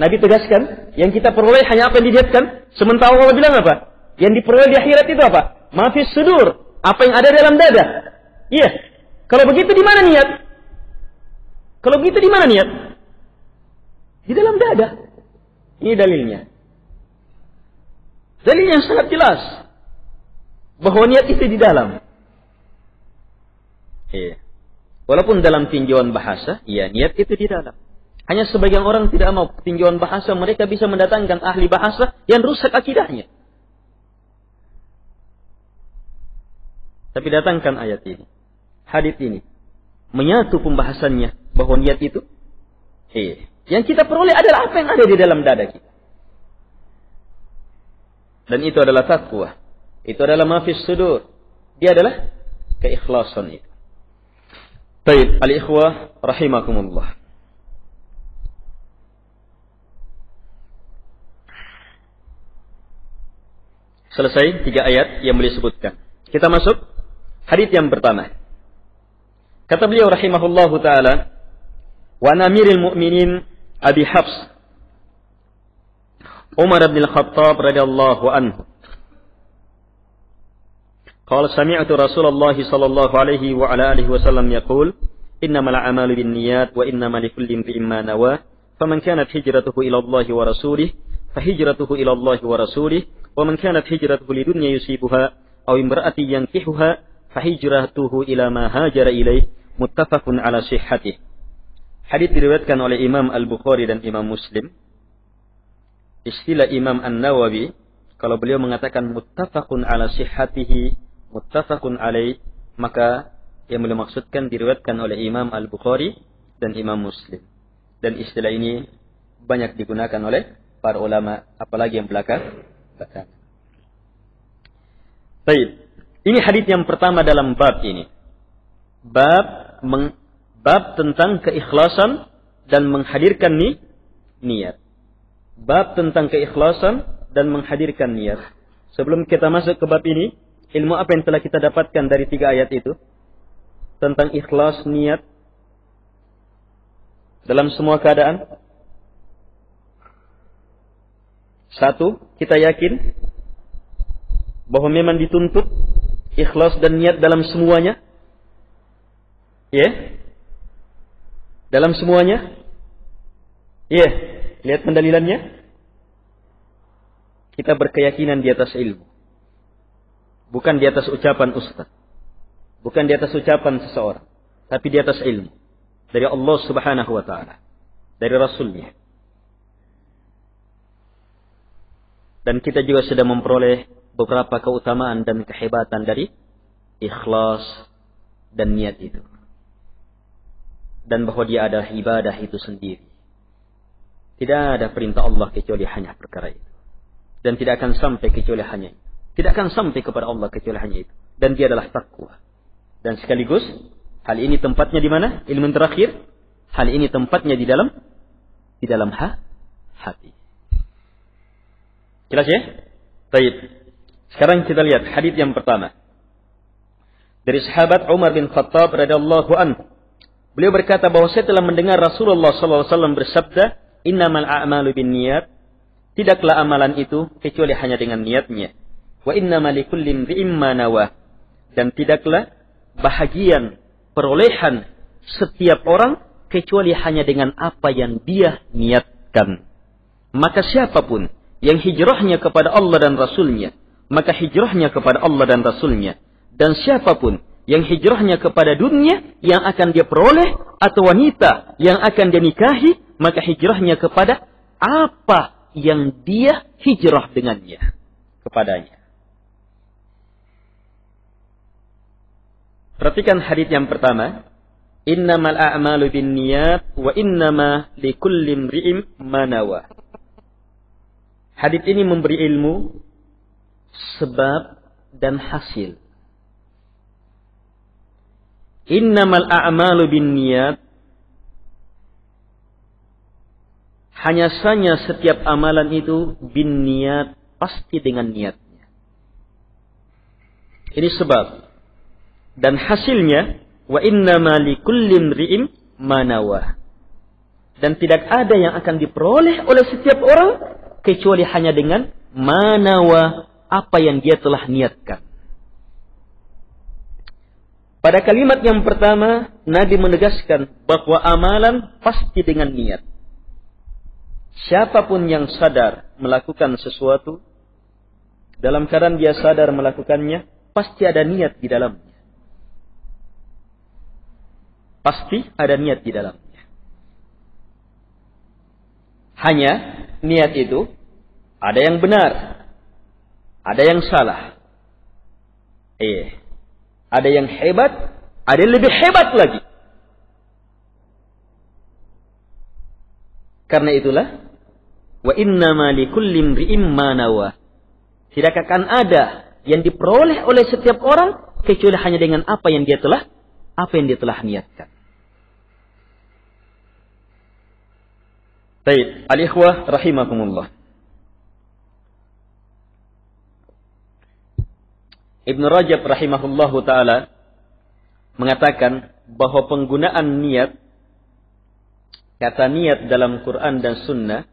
Nabi tegaskan, yang kita peroleh hanya apa yang diniatkan. Sementara Allah bilang apa? Yang diperoleh di akhirat itu apa? Ma fis sudur, apa yang ada dalam dada. Iya. Kalau begitu di mana niat? Kalau begitu di mana niat? Di dalam dada. Ini dalilnya. Dalil yang sangat jelas. Bahwa niat itu di dalam. Iya. Walaupun dalam tinjauan bahasa, ya niat itu di dalam. Hanya sebagian orang tidak mau tinjauan bahasa, mereka bisa mendatangkan ahli bahasa yang rusak akidahnya. Tapi datangkan ayat ini. Hadits ini. Menyatu pembahasannya bahwa niat itu. Iya. Yang kita peroleh adalah apa yang ada di dalam dada kita. Dan itu adalah taqwa. Itu adalah ma fis sudur. Dia adalah keikhlasan itu. Baik, al-ikhwah rahimakumullah. Selesai 3 ayat yang beliau sebutkan. Kita masuk hadits yang pertama. Kata beliau rahimahullahu taala, wa amiril mu'minin Abi Hafs Umar bin Al-Khattab radhiyallahu anhu. Qala sami'tu Rasulullah sallallahu alaihi wa ala alihi wasallam yaqul, innamal a'malu binniyat wa innamal likulli imrin ma nawa, faman kanat hijratuhu ila Allah wa rasulih, fahijratuhu ila Allah wa rasulih, wa man kanat hijratuhu lidunya yusibuha aw imra'atin yankihuha, fahijratuhu ila ma hajara ilaih, muttafaqun ala sihhatih. Hadits diriwayatkan oleh Imam Al-Bukhari dan Imam Muslim. Istilah Imam An-Nawawi, kalau beliau mengatakan muttafaqun ala sihhatihi, muttafaqun alaih, maka yang beliau maksudkan diriwayatkan oleh Imam Al-Bukhari dan Imam Muslim. Dan istilah ini banyak digunakan oleh para ulama, apalagi yang belakang. Baik, ini hadits yang pertama dalam bab ini. Bab tentang keikhlasan dan menghadirkan niat. Bab tentang keikhlasan dan menghadirkan niat. Sebelum kita masuk ke bab ini, ilmu apa yang telah kita dapatkan dari 3 ayat itu? Tentang ikhlas, niat, dalam semua keadaan. Satu, kita yakin bahwa memang dituntut ikhlas dan niat dalam semuanya. Ya. Dalam semuanya. Ya. Lihat pendalilannya. Kita berkeyakinan di atas ilmu. Bukan di atas ucapan ustaz. Bukan di atas ucapan seseorang. Tapi di atas ilmu. Dari Allah subhanahu wa ta'ala. Dari Rasulnya. Dan kita juga sudah memperoleh beberapa keutamaan dan kehebatan dari ikhlas dan niat itu. Dan bahwa dia adalah ibadah itu sendiri. Tidak ada perintah Allah kecuali hanya perkara itu. Dan tidak akan sampai kecuali hanya itu. Tidak akan sampai kepada Allah kecuali hanya itu. Dan dia adalah takwa. Dan sekaligus, hal ini tempatnya di mana? Ilmu terakhir. Hal ini tempatnya di dalam hati. Jelas ya? Baik. Sekarang kita lihat hadis yang pertama. Dari sahabat Umar bin Khattab radhiyallahu anhu. Beliau berkata bahwa saya telah mendengar Rasulullah SAW bersabda, "Innamal a'malu binniyat." Tidaklah amalan itu kecuali hanya dengan niatnya. Wa innamal likulli imri'in ma nawa. Dan tidaklah bahagian perolehan setiap orang kecuali hanya dengan apa yang dia niatkan. Maka siapapun yang hijrahnya kepada Allah dan Rasulnya, maka hijrahnya kepada Allah dan Rasulnya. Dan siapapun yang hijrahnya kepada dunia yang akan dia peroleh atau wanita yang akan dia nikahi, maka hijrahnya kepada apa yang dia hijrah dengannya kepadanya. Perhatikan hadis yang pertama. Innamal a'malu binniyat wa innama likulli imri'in ma nawa. Hadis ini memberi ilmu sebab dan hasil. Innamal a'malu binniyat. Hanya saja setiap amalan itu binniyat, pasti dengan niatnya. Ini sebab. Dan hasilnya, wa innama likulli imri'in ma nawa. Dan tidak ada yang akan diperoleh oleh setiap orang kecuali hanya dengan ma nawa, apa yang dia telah niatkan. Pada kalimat yang pertama, Nabi menegaskan bahwa amalan pasti dengan niat. Siapapun yang sadar melakukan sesuatu, dalam keadaan dia sadar melakukannya, pasti ada niat di dalamnya. Pasti ada niat di dalamnya. Hanya niat itu ada yang benar, ada yang salah. Ada yang hebat, ada yang lebih hebat lagi. Karena itulah, wa innama likulli imri'in ma nawa. Tidak akan ada yang diperoleh oleh setiap orang kecuali hanya dengan apa yang dia telah niatkan. Baik, al-ikhwah rahimakumullah. Ibn Rajab rahimahullahu ta'ala mengatakan bahwa penggunaan niat, kata niat dalam Quran dan Sunnah,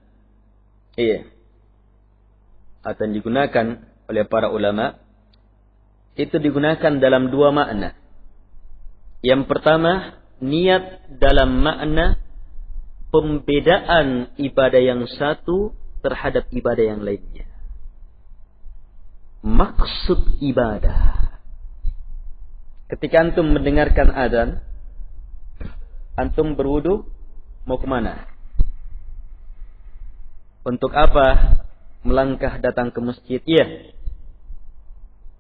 akan digunakan oleh para ulama, itu digunakan dalam dua makna. Yang pertama, niat dalam makna pembedaan ibadah yang satu terhadap ibadah yang lainnya. Maksud ibadah. Ketika antum mendengarkan azan, antum berwudu mau kemana? Untuk apa melangkah datang ke masjid? Iya.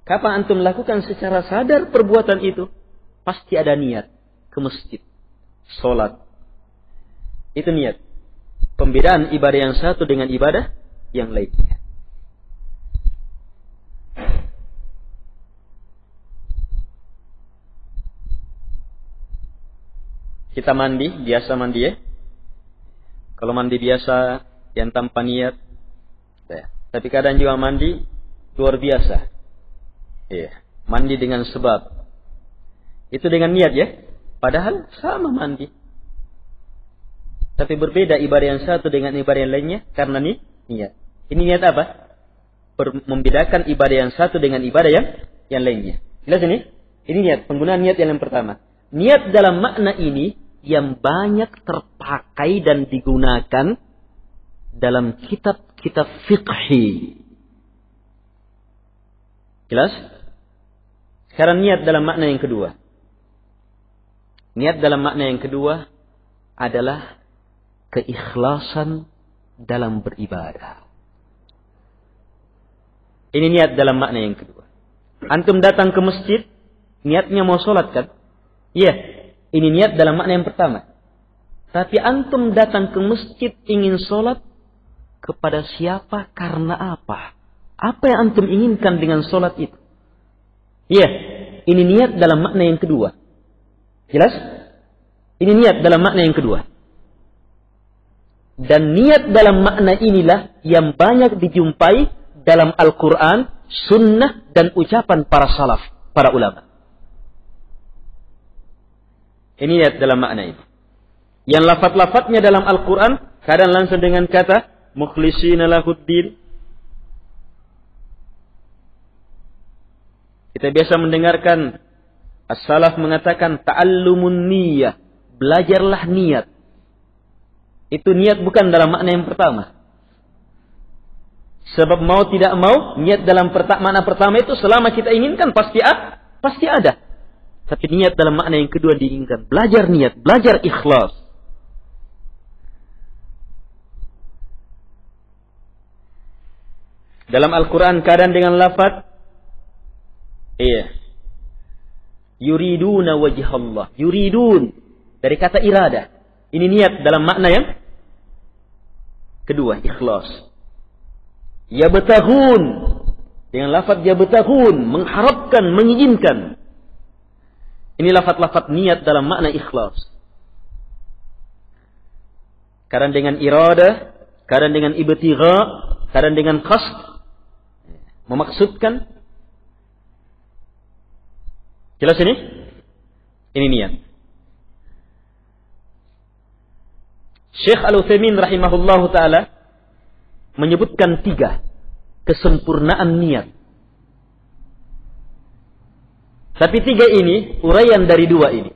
Kapan antum lakukan secara sadar perbuatan itu? Pasti ada niat ke masjid, sholat. Itu niat. Pembedaan ibadah yang satu dengan ibadah yang lainnya. Kita mandi, biasa mandi ya. Kalau mandi biasa yang tanpa niat, ya. Tapi kadang juga mandi luar biasa. Iya, mandi dengan sebab. Itu dengan niat ya. Padahal sama mandi. Tapi berbeda ibadah yang satu dengan ibadah yang lainnya karena niat. Ini niat apa? Membedakan ibadah yang satu dengan ibadah yang lainnya. Jelas ini? Ini niat, penggunaan niat yang pertama. Niat dalam makna ini yang banyak terpakai dan digunakan dalam kitab-kitab fiqhi. Jelas? Sekarang niat dalam makna yang kedua. Niat dalam makna yang kedua adalah keikhlasan dalam beribadah. Ini niat dalam makna yang kedua. Antum datang ke masjid, niatnya mau sholat kan? Iya, ini niat dalam makna yang pertama. Tapi antum datang ke masjid ingin sholat kepada siapa, karena apa? Apa yang antum inginkan dengan sholat itu? Iya, ini niat dalam makna yang kedua. Jelas? Ini niat dalam makna yang kedua. Dan niat dalam makna inilah yang banyak dijumpai dalam Al-Quran, sunnah, dan ucapan para salaf, para ulama. Ini niat dalam makna ini. Yang lafaz-lafaznya dalam Al-Quran, kadang langsung dengan kata, mukhlishina lahuddin. Kita biasa mendengarkan as-salaf mengatakan ta'allumun niyah, belajarlah niat. Itu niat bukan dalam makna yang pertama. Sebab mau tidak mau, niat dalam makna pertama itu selama kita inginkan pasti ada. Tapi niat dalam makna yang kedua diinginkan. Belajar niat, belajar ikhlas. Dalam Al-Quran kadang dengan lafaz yuriduna wajhallah. Yuridun dari kata irada. Ini niat dalam makna yang kedua, ikhlas. Yabtaghun dengan lafaz yabtaghun, mengharapkan, menginginkan. Ini lafaz-lafaz niat dalam makna ikhlas. Kadang dengan irada, kadang dengan ibtigha, kadang dengan qasd, memaksudkan. Jelas ini? Ini niat. Syekh Al-Utsaimin rahimahullahu ta'ala menyebutkan 3 kesempurnaan niat. Tapi 3 ini uraian dari 2 ini.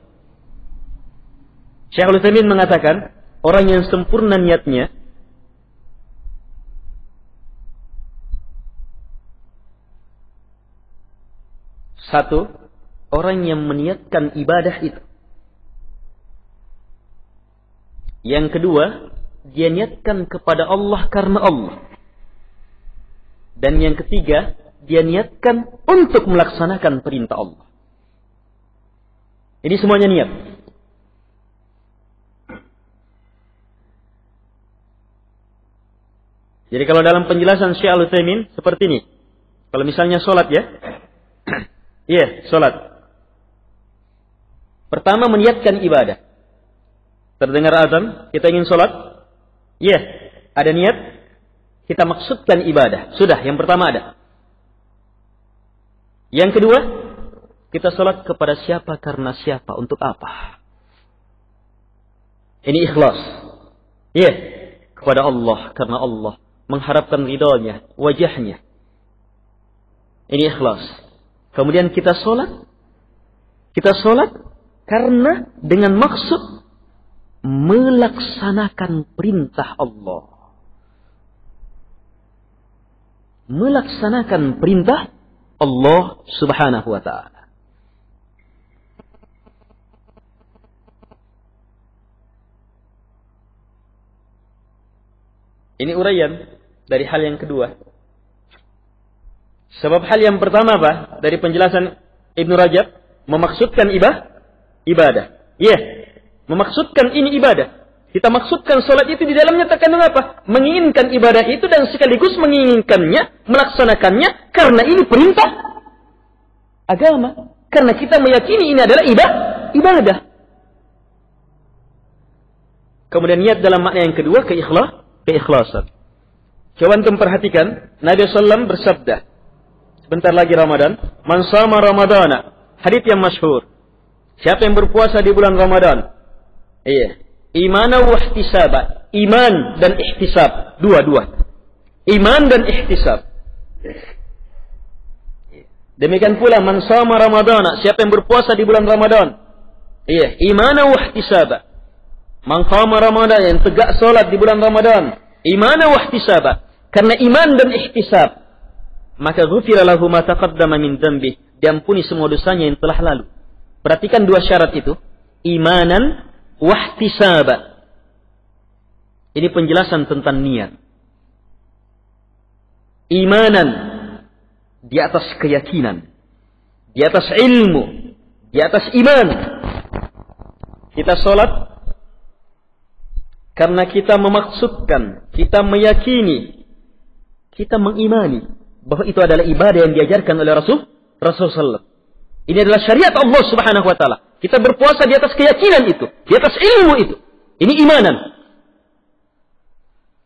Syekh Al-Utsaimin mengatakan orang yang sempurna niatnya satu, orang yang meniatkan ibadah itu. Yang kedua, dia niatkan kepada Allah karena Allah. Dan yang ketiga, dia niatkan untuk melaksanakan perintah Allah. Ini semuanya niat. Jadi kalau dalam penjelasan Syekh Al-Utsaimin seperti ini. Kalau misalnya sholat ya. Iya, sholat. Pertama meniatkan ibadah. Terdengar azan, kita ingin sholat. Iya, ada niat. Kita maksudkan ibadah. Sudah, yang pertama ada. Yang kedua, kita sholat kepada siapa, karena siapa, untuk apa. Ini ikhlas. Iya, kepada Allah, karena Allah. Mengharapkan ridhonya, wajahnya. Ini ikhlas. Kemudian kita sholat. Kita sholat karena dengan maksud melaksanakan perintah Allah. Melaksanakan perintah Allah subhanahu wa ta'ala. Ini uraian dari hal yang kedua. Sebab hal yang pertama apa? Dari penjelasan Ibnu Rajab, memaksudkan ibadah. Iya, memaksudkan ini ibadah. Kita maksudkan sholat itu di dalamnya terkandung apa? Menginginkan ibadah itu dan sekaligus menginginkannya, melaksanakannya karena ini perintah agama. Karena kita meyakini ini adalah ibadah. Kemudian niat dalam makna yang kedua, keikhlasan. Coba antum perhatikan, Nabi SAW bersabda, sebentar lagi Ramadan, man shama Ramadana, hadits yang masyhur. Siapa yang berpuasa di bulan Ramadan? Iya. Iman wa ihtisab. Iman dan ihtisab. Dua. Iman dan ihtisab. Demikian pula man shoma Ramadhana, siapa yang berpuasa di bulan Ramadan. Imana wa ihtisaba. Man qama Ramadan, yang tegak salat di bulan Ramadan. Imana wa ihtisaba. Karena iman dan ihtisab, maka ghufira lahu ma taqaddama min dzambi, diampuni semua dosanya yang telah lalu. Perhatikan dua syarat itu, imanan wa ihtisaba. Ini penjelasan tentang niat. Imanan, di atas keyakinan, di atas ilmu, di atas iman. Kita sholat karena kita memaksudkan, kita meyakini, kita mengimani bahwa itu adalah ibadah yang diajarkan oleh Rasulullah. Ini adalah syariat Allah Subhanahu wa taala. Kita berpuasa di atas keyakinan itu, di atas ilmu itu. Ini imanan.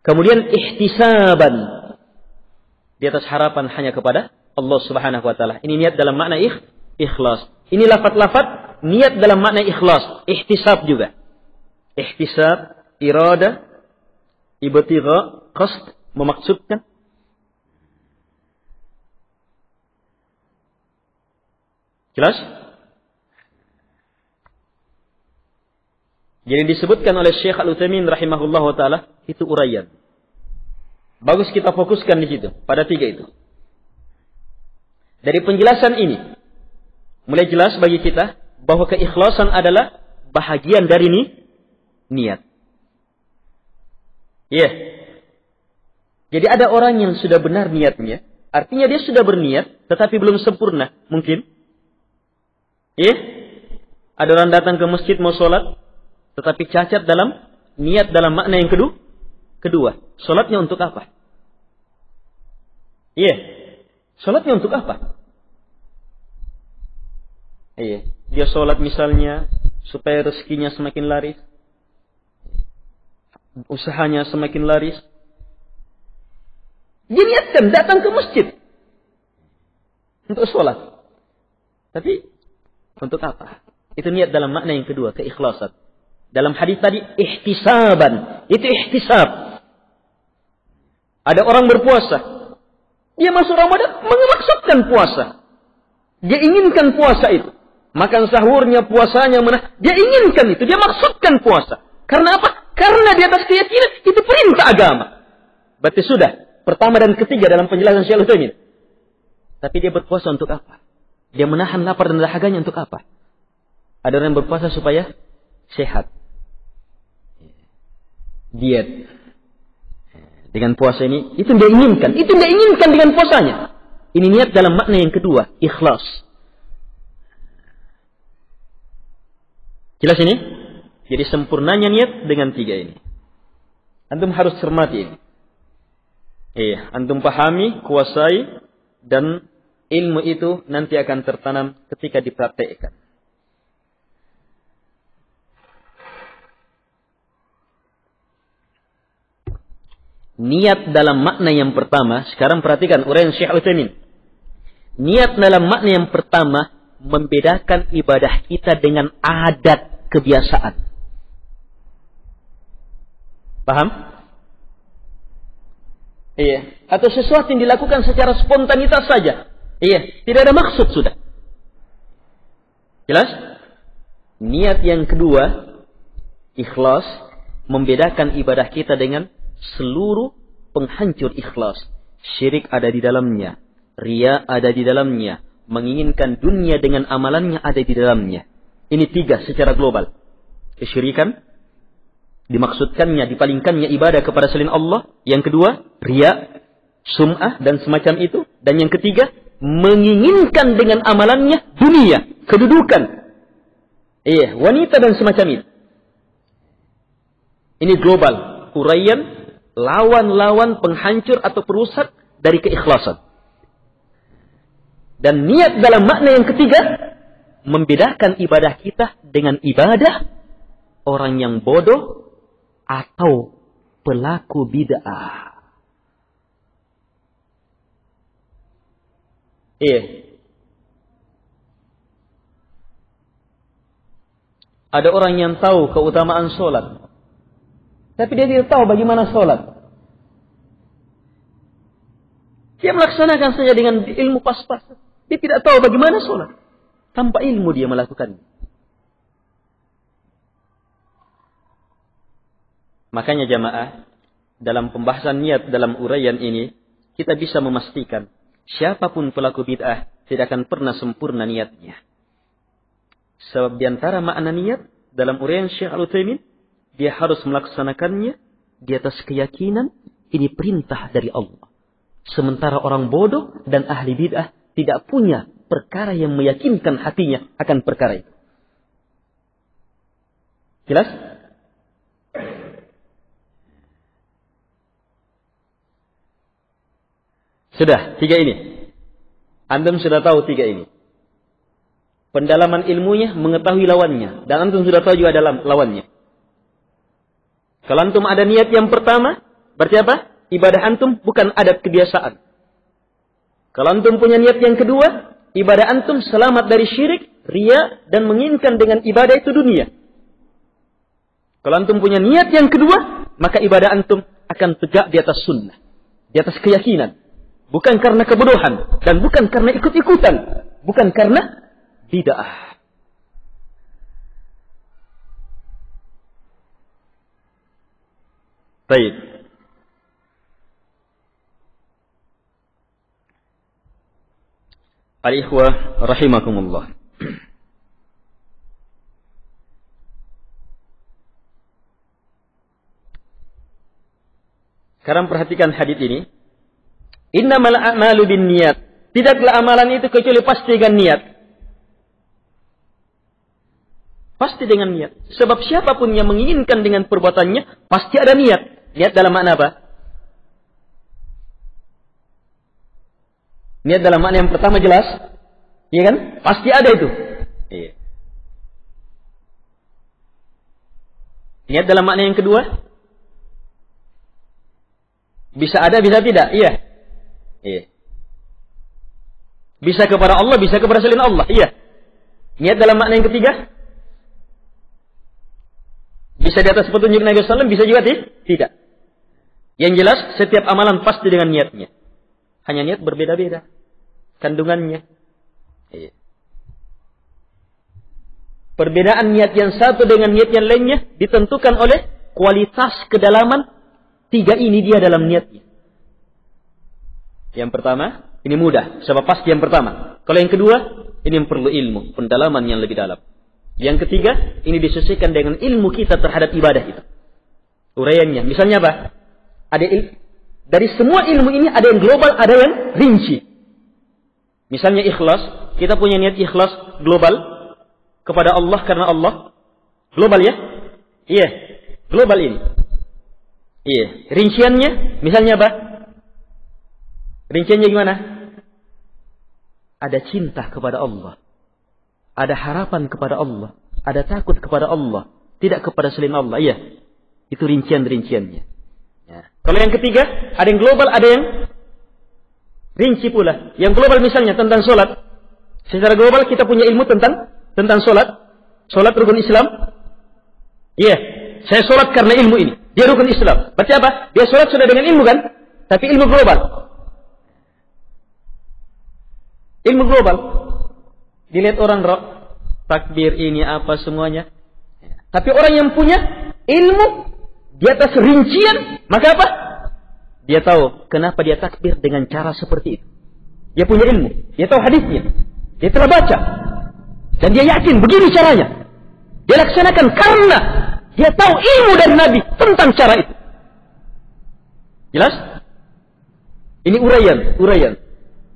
Kemudian ihtisaban, di atas harapan hanya kepada Allah Subhanahu wa taala. Ini niat dalam makna ikhlas. Ini lafaz-lafaz niat dalam makna ikhlas. Ihtisab juga. Ihtisab, irada, ibtigha, qasd, memaksudkan. Jelas? Jadi disebutkan oleh Syekh Al-Utsaimin rahimahullahu taala, itu uraian. Bagus kita fokuskan di situ, pada tiga itu. Dari penjelasan ini, mulai jelas bagi kita bahwa keikhlasan adalah bahagian dari niat. Jadi ada orang yang sudah benar niatnya, artinya dia sudah berniat, tetapi belum sempurna. Mungkin. Ada orang datang ke masjid mau sholat, tetapi cacat dalam niat dalam makna yang kedua. Sholatnya untuk apa? Sholatnya untuk apa? Dia sholat misalnya supaya rezekinya semakin laris, usahanya semakin laris. Dia niatkan datang ke masjid untuk sholat. Tapi untuk apa? Itu niat dalam makna yang kedua, keikhlasan. Dalam hadis tadi, ihtisaban. Itu ihtisab. Ada orang berpuasa. Dia masuk Ramadan memaksudkan puasa. Dia inginkan puasa itu. Makan sahurnya, puasanya, dia inginkan itu. Dia maksudkan puasa. Karena apa? Karena di atas keyakinan itu perintah agama. Berarti sudah. Pertama dan ketiga dalam penjelasan Syekh Al-Utsaimin. Tapi dia berpuasa untuk apa? Dia menahan lapar dan dahaganya untuk apa? Ada orang yang berpuasa supaya sehat. Diet. Dengan puasa ini, itu dia inginkan. Itu dia inginkan dengan puasanya. Ini niat dalam makna yang kedua, ikhlas. Jelas ini? Jadi sempurnanya niat dengan tiga ini. Antum harus cermati ini. Antum pahami, kuasai, dan ilmu itu nanti akan tertanam ketika dipraktekkan. Niat dalam makna yang pertama, sekarang perhatikan uraian Syekh Al-Utsaimin. Niat dalam makna yang pertama membedakan ibadah kita dengan adat kebiasaan. Paham? Atau sesuatu yang dilakukan secara spontanitas saja. Tidak ada maksud sudah. Jelas? Niat yang kedua, ikhlas, membedakan ibadah kita dengan seluruh penghancur ikhlas. Syirik ada di dalamnya, riya ada di dalamnya, menginginkan dunia dengan amalannya ada di dalamnya. Ini tiga secara global. Kesyirikan, dimaksudkannya, dipalingkannya ibadah kepada selain Allah. Yang kedua, riya, sum'ah dan semacam itu. Dan yang ketiga, menginginkan dengan amalannya dunia, kedudukan, wanita dan semacam itu. Ini global, uraian, lawan-lawan penghancur atau perusak dari keikhlasan. Dan niat dalam makna yang ketiga, membedakan ibadah kita dengan ibadah orang yang bodoh atau pelaku bid'ah. Ada orang yang tahu keutamaan sholat, tapi dia tidak tahu bagaimana sholat. Dia melaksanakan saja dengan ilmu pas-pas. Dia tidak tahu bagaimana sholat. Tanpa ilmu dia melakukannya. Makanya jamaah, dalam pembahasan niat dalam uraian ini, kita bisa memastikan siapapun pelaku bid'ah tidak akan pernah sempurna niatnya. Sebab di antara makna niat dalam uraian Syekh Al-Utsaimin, dia harus melaksanakannya di atas keyakinan ini perintah dari Allah. Sementara orang bodoh dan ahli bid'ah tidak punya perkara yang meyakinkan hatinya akan perkara itu. Jelas? Sudah, 3 ini. Antum sudah tahu 3 ini. Pendalaman ilmunya, mengetahui lawannya. Dan antum sudah tahu juga dalam lawannya. Kalau antum ada niat yang pertama, berarti apa? Ibadah antum bukan adat kebiasaan. Kalau antum punya niat yang kedua, ibadah antum selamat dari syirik, riya, dan menginginkan dengan ibadah itu dunia. Kalau antum punya niat yang kedua, maka ibadah antum akan tegak di atas sunnah. Di atas keyakinan. Bukan karena kebodohan. Dan bukan karena ikut-ikutan. Bukan karena bid'ah. Baik. Al-ikhwah rahimakumullah. Sekarang perhatikan hadits ini. Innamal a'malu binniyat. Tidaklah amalan itu kecuali pasti dengan niat. Pasti dengan niat. Sebab siapapun yang menginginkan dengan perbuatannya, pasti ada niat. Niat dalam makna apa? Niat dalam makna yang pertama jelas. Iya kan? Pasti ada itu. Iya. Niat dalam makna yang kedua? Bisa ada, bisa tidak? Iya. Iya. Bisa kepada Allah, bisa kepada selain Allah. Iya. Niat dalam makna yang ketiga? Bisa di atas petunjuk Nabi SAW, bisa juga tidak. Yang jelas, setiap amalan pasti dengan niatnya. Hanya niat berbeda-beda kandungannya. Iya. Perbedaan niat yang satu dengan niat yang lainnya ditentukan oleh kualitas kedalaman 3 ini dia dalam niatnya. Yang pertama, ini mudah, sebab pasti yang pertama. Kalau yang kedua, ini yang perlu ilmu, pendalaman yang lebih dalam. Yang ketiga, ini disesuaikan dengan ilmu kita terhadap ibadah itu. Uraiannya, misalnya apa? Dari semua ilmu ini ada yang global, ada yang rinci. Misalnya ikhlas, kita punya niat ikhlas global kepada Allah karena Allah. Global ya? Iya, global ini. Iya, rinciannya misalnya apa? Rinciannya gimana? Ada cinta kepada Allah. Ada harapan kepada Allah. Ada takut kepada Allah. Tidak kepada selain Allah. Iya. Itu rincian-rinciannya. Ya. Kalau yang ketiga, ada yang global, ada yang rinci pula. Yang global misalnya tentang sholat. Secara global kita punya ilmu tentang sholat. Sholat rukun Islam. Iya. Saya sholat karena ilmu ini. Dia rukun Islam. Berarti apa? Dia sholat sudah dengan ilmu kan? Tapi ilmu global. Ilmu global. Dilihat orang takbir ini apa semuanya. Tapi orang yang punya ilmu di atas rincian, maka apa? Dia tahu kenapa dia takbir dengan cara seperti itu. Dia punya ilmu. Dia tahu hadisnya. Dia telah baca. Dan dia yakin begini caranya. Dia laksanakan karena dia tahu ilmu dari Nabi tentang cara itu. Jelas? Ini uraian.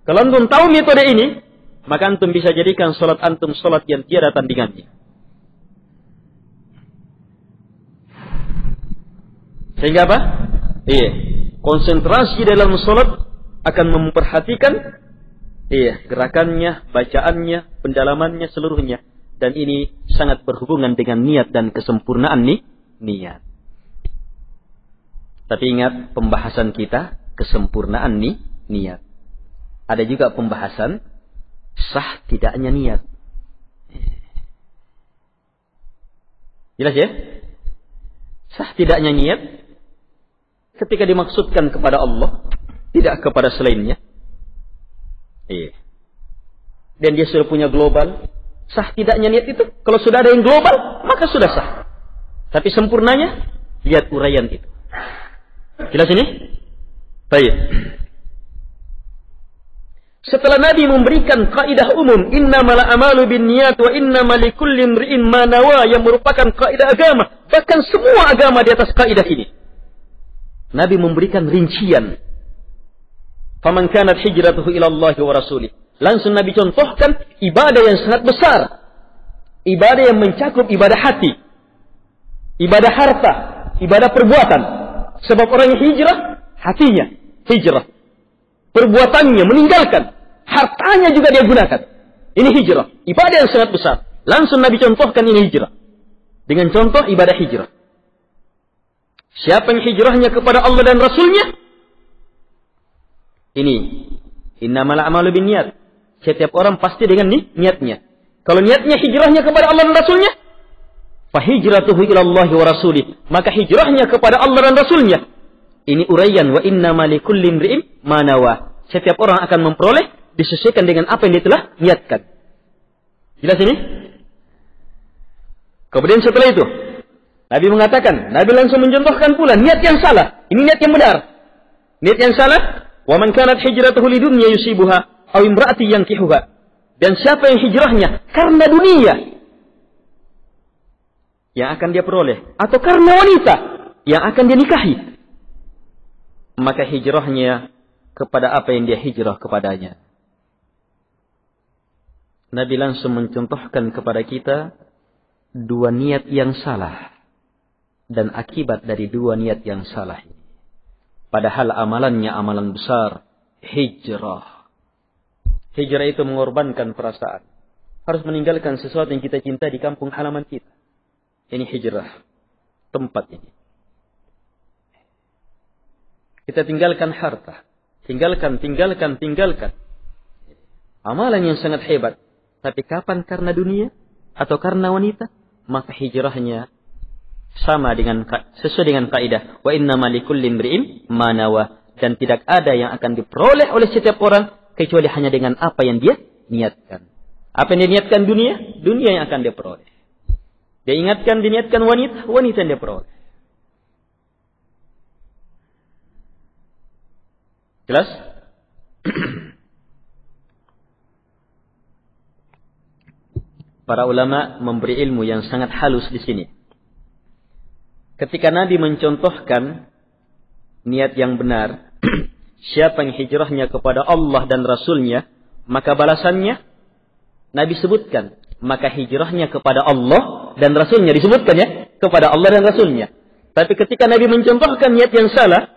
Kalau antum tahu metode ini, maka antum bisa jadikan solat antum solat yang tiada tandingannya. Sehingga apa? Iya. Konsentrasi dalam solat akan memperhatikan gerakannya, bacaannya, pendalamannya, seluruhnya. Dan ini sangat berhubungan dengan niat dan kesempurnaan niat. Tapi ingat pembahasan kita kesempurnaan niat. Ada juga pembahasan sah tidaknya niat. Jelas ya? Sah tidaknya niat ketika dimaksudkan kepada Allah, tidak kepada selainnya. Iya. Dan dia sudah punya global, sah tidaknya niat itu? Kalau sudah ada yang global, maka sudah sah. Tapi sempurnanya, lihat uraian itu. Jelas ini? Baik. Setelah Nabi memberikan kaidah umum, innamal a'malu binniyat wa innamal likulli imri'in ma nawa, yang merupakan kaidah agama, bahkan semua agama di atas kaidah ini. Nabi memberikan rincian. Faman kanat hijratuhu ila Allah wa rasulih. Langsung Nabi contohkan ibadah yang sangat besar. Ibadah yang mencakup ibadah hati, ibadah harta, ibadah perbuatan. Sebab orang yang hijrah, hatinya hijrah. Perbuatannya meninggalkan, hartanya juga dia gunakan. Ini hijrah, ibadah yang sangat besar. Langsung Nabi contohkan ini hijrah. Dengan contoh ibadah hijrah. Siapa yang hijrahnya kepada Allah dan Rasulnya? Ini, innamal a'malu binniyat. Setiap orang pasti dengan niatnya. Kalau niatnya hijrahnya kepada Allah dan Rasulnya, fahijratuhu ila Allah wa rasulih, maka hijrahnya kepada Allah dan Rasulnya. Ini uraian, wa innamal likulli imri'in ma nawa. Setiap orang akan memperoleh disesuaikan dengan apa yang dia telah niatkan. Jelas ini? Kemudian setelah itu, Nabi mengatakan, Nabi langsung mencontohkan pula niat yang salah. Ini niat yang benar. Niat yang salah, wa man kanat hijratuhu lidunya yusibuha aw imra'ati yankihuha. Dan siapa yang hijrahnya karena dunia yang akan dia peroleh, atau karena wanita yang akan dia nikahi, maka hijrahnya kepada apa yang dia hijrah kepadanya. Nabi langsung mencontohkan kepada kita dua niat yang salah dan akibat dari dua niat yang salah ini. Padahal amalannya amalan besar, hijrah. Hijrah itu mengorbankan perasaan. Harus meninggalkan sesuatu yang kita cinta di kampung halaman kita. Ini hijrah. Tempat ini. Kita tinggalkan harta. Tinggalkan. Amalan yang sangat hebat. Tapi kapan karena dunia? Atau karena wanita? Maka hijrahnya sama dengan, sesuai dengan kaidah. Wa innamal likulli imri'in ma nawa. Dan tidak ada yang akan diperoleh oleh setiap orang kecuali hanya dengan apa yang dia niatkan. Apa yang dia niatkan dunia? Dunia yang akan dia peroleh. Dia diniatkan wanita, wanita yang dia peroleh. Jelas? Para ulama memberi ilmu yang sangat halus di sini. Ketika Nabi mencontohkan niat yang benar, siapa yang hijrahnya kepada Allah dan Rasulnya, maka balasannya Nabi sebutkan, maka hijrahnya kepada Allah dan Rasulnya, disebutkan ya, kepada Allah dan Rasulnya. Tapi ketika Nabi mencontohkan niat yang salah,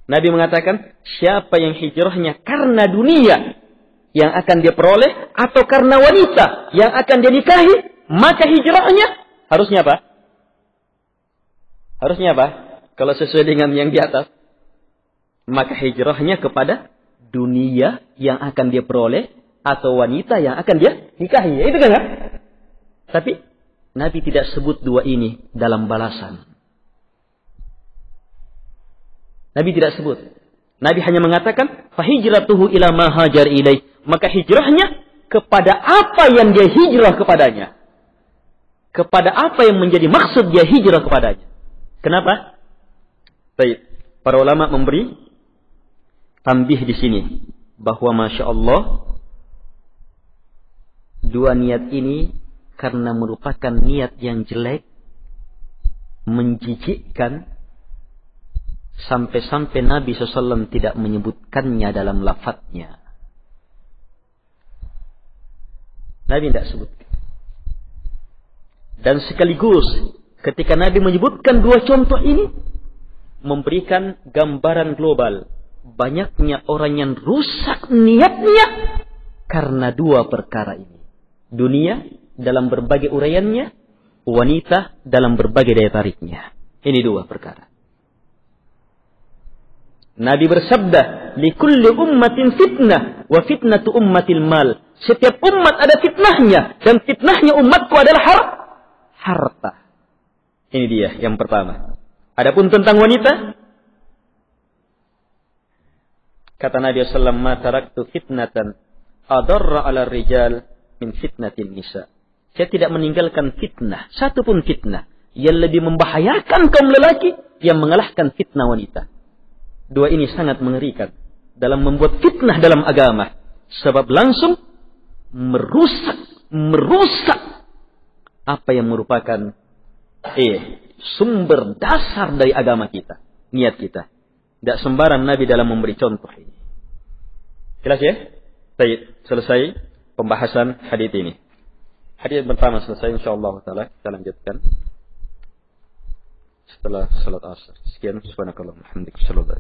Nabi mengatakan, siapa yang hijrahnya karena dunia yang akan dia peroleh, atau karena wanita yang akan dia nikahi, maka hijrahnya harusnya apa? Harusnya apa? Kalau sesuai dengan yang di atas, maka hijrahnya kepada dunia yang akan dia peroleh, atau wanita yang akan dia nikahi. Ya, itu kan? Ya? Tapi Nabi tidak sebut dua ini dalam balasan. Nabi tidak sebut. Nabi hanya mengatakan, fahijratuhu ila ma hajar ilaih. Maka hijrahnya kepada apa yang dia hijrah kepadanya. Kepada apa yang menjadi maksud dia hijrah kepadanya. Kenapa? Baik. Para ulama memberi tambih di sini. Bahwa Masya Allah, dua niat ini karena merupakan niat yang jelek, menjijikkan, sampai-sampai Nabi SAW tidak menyebutkannya dalam lafadznya. Nabi tidak sebutkan. Dan sekaligus ketika Nabi menyebutkan dua contoh ini, memberikan gambaran global. Banyaknya orang yang rusak niatnya karena dua perkara ini. Dunia dalam berbagai uraiannya, wanita dalam berbagai daya tariknya. Ini dua perkara. Nabi bersabda, likulli ummatin fitnah wa fitnatu ummatil mal. Setiap umat ada fitnahnya, dan fitnahnya umatku adalah harta. Ini dia yang pertama. Adapun tentang wanita, Kata Nabi SAW, ma taraktu fitnatan adarra ala rijal min fitnatin nisa. Saya tidak meninggalkan fitnah, satu pun fitnah, yang lebih membahayakan kaum lelaki, yang mengalahkan fitnah wanita. Dua ini sangat mengerikan dalam membuat fitnah dalam agama. Sebab langsung merusak apa yang merupakan sumber dasar dari agama kita, niat kita. Tidak sembarang Nabi dalam memberi contoh ini. Jelas ya? Baik, selesai pembahasan hadis ini. Hadis pertama selesai, insyaallah taala kita lanjutkan setelah salat asar. Sekian, subhanakallah, alhamdulillah.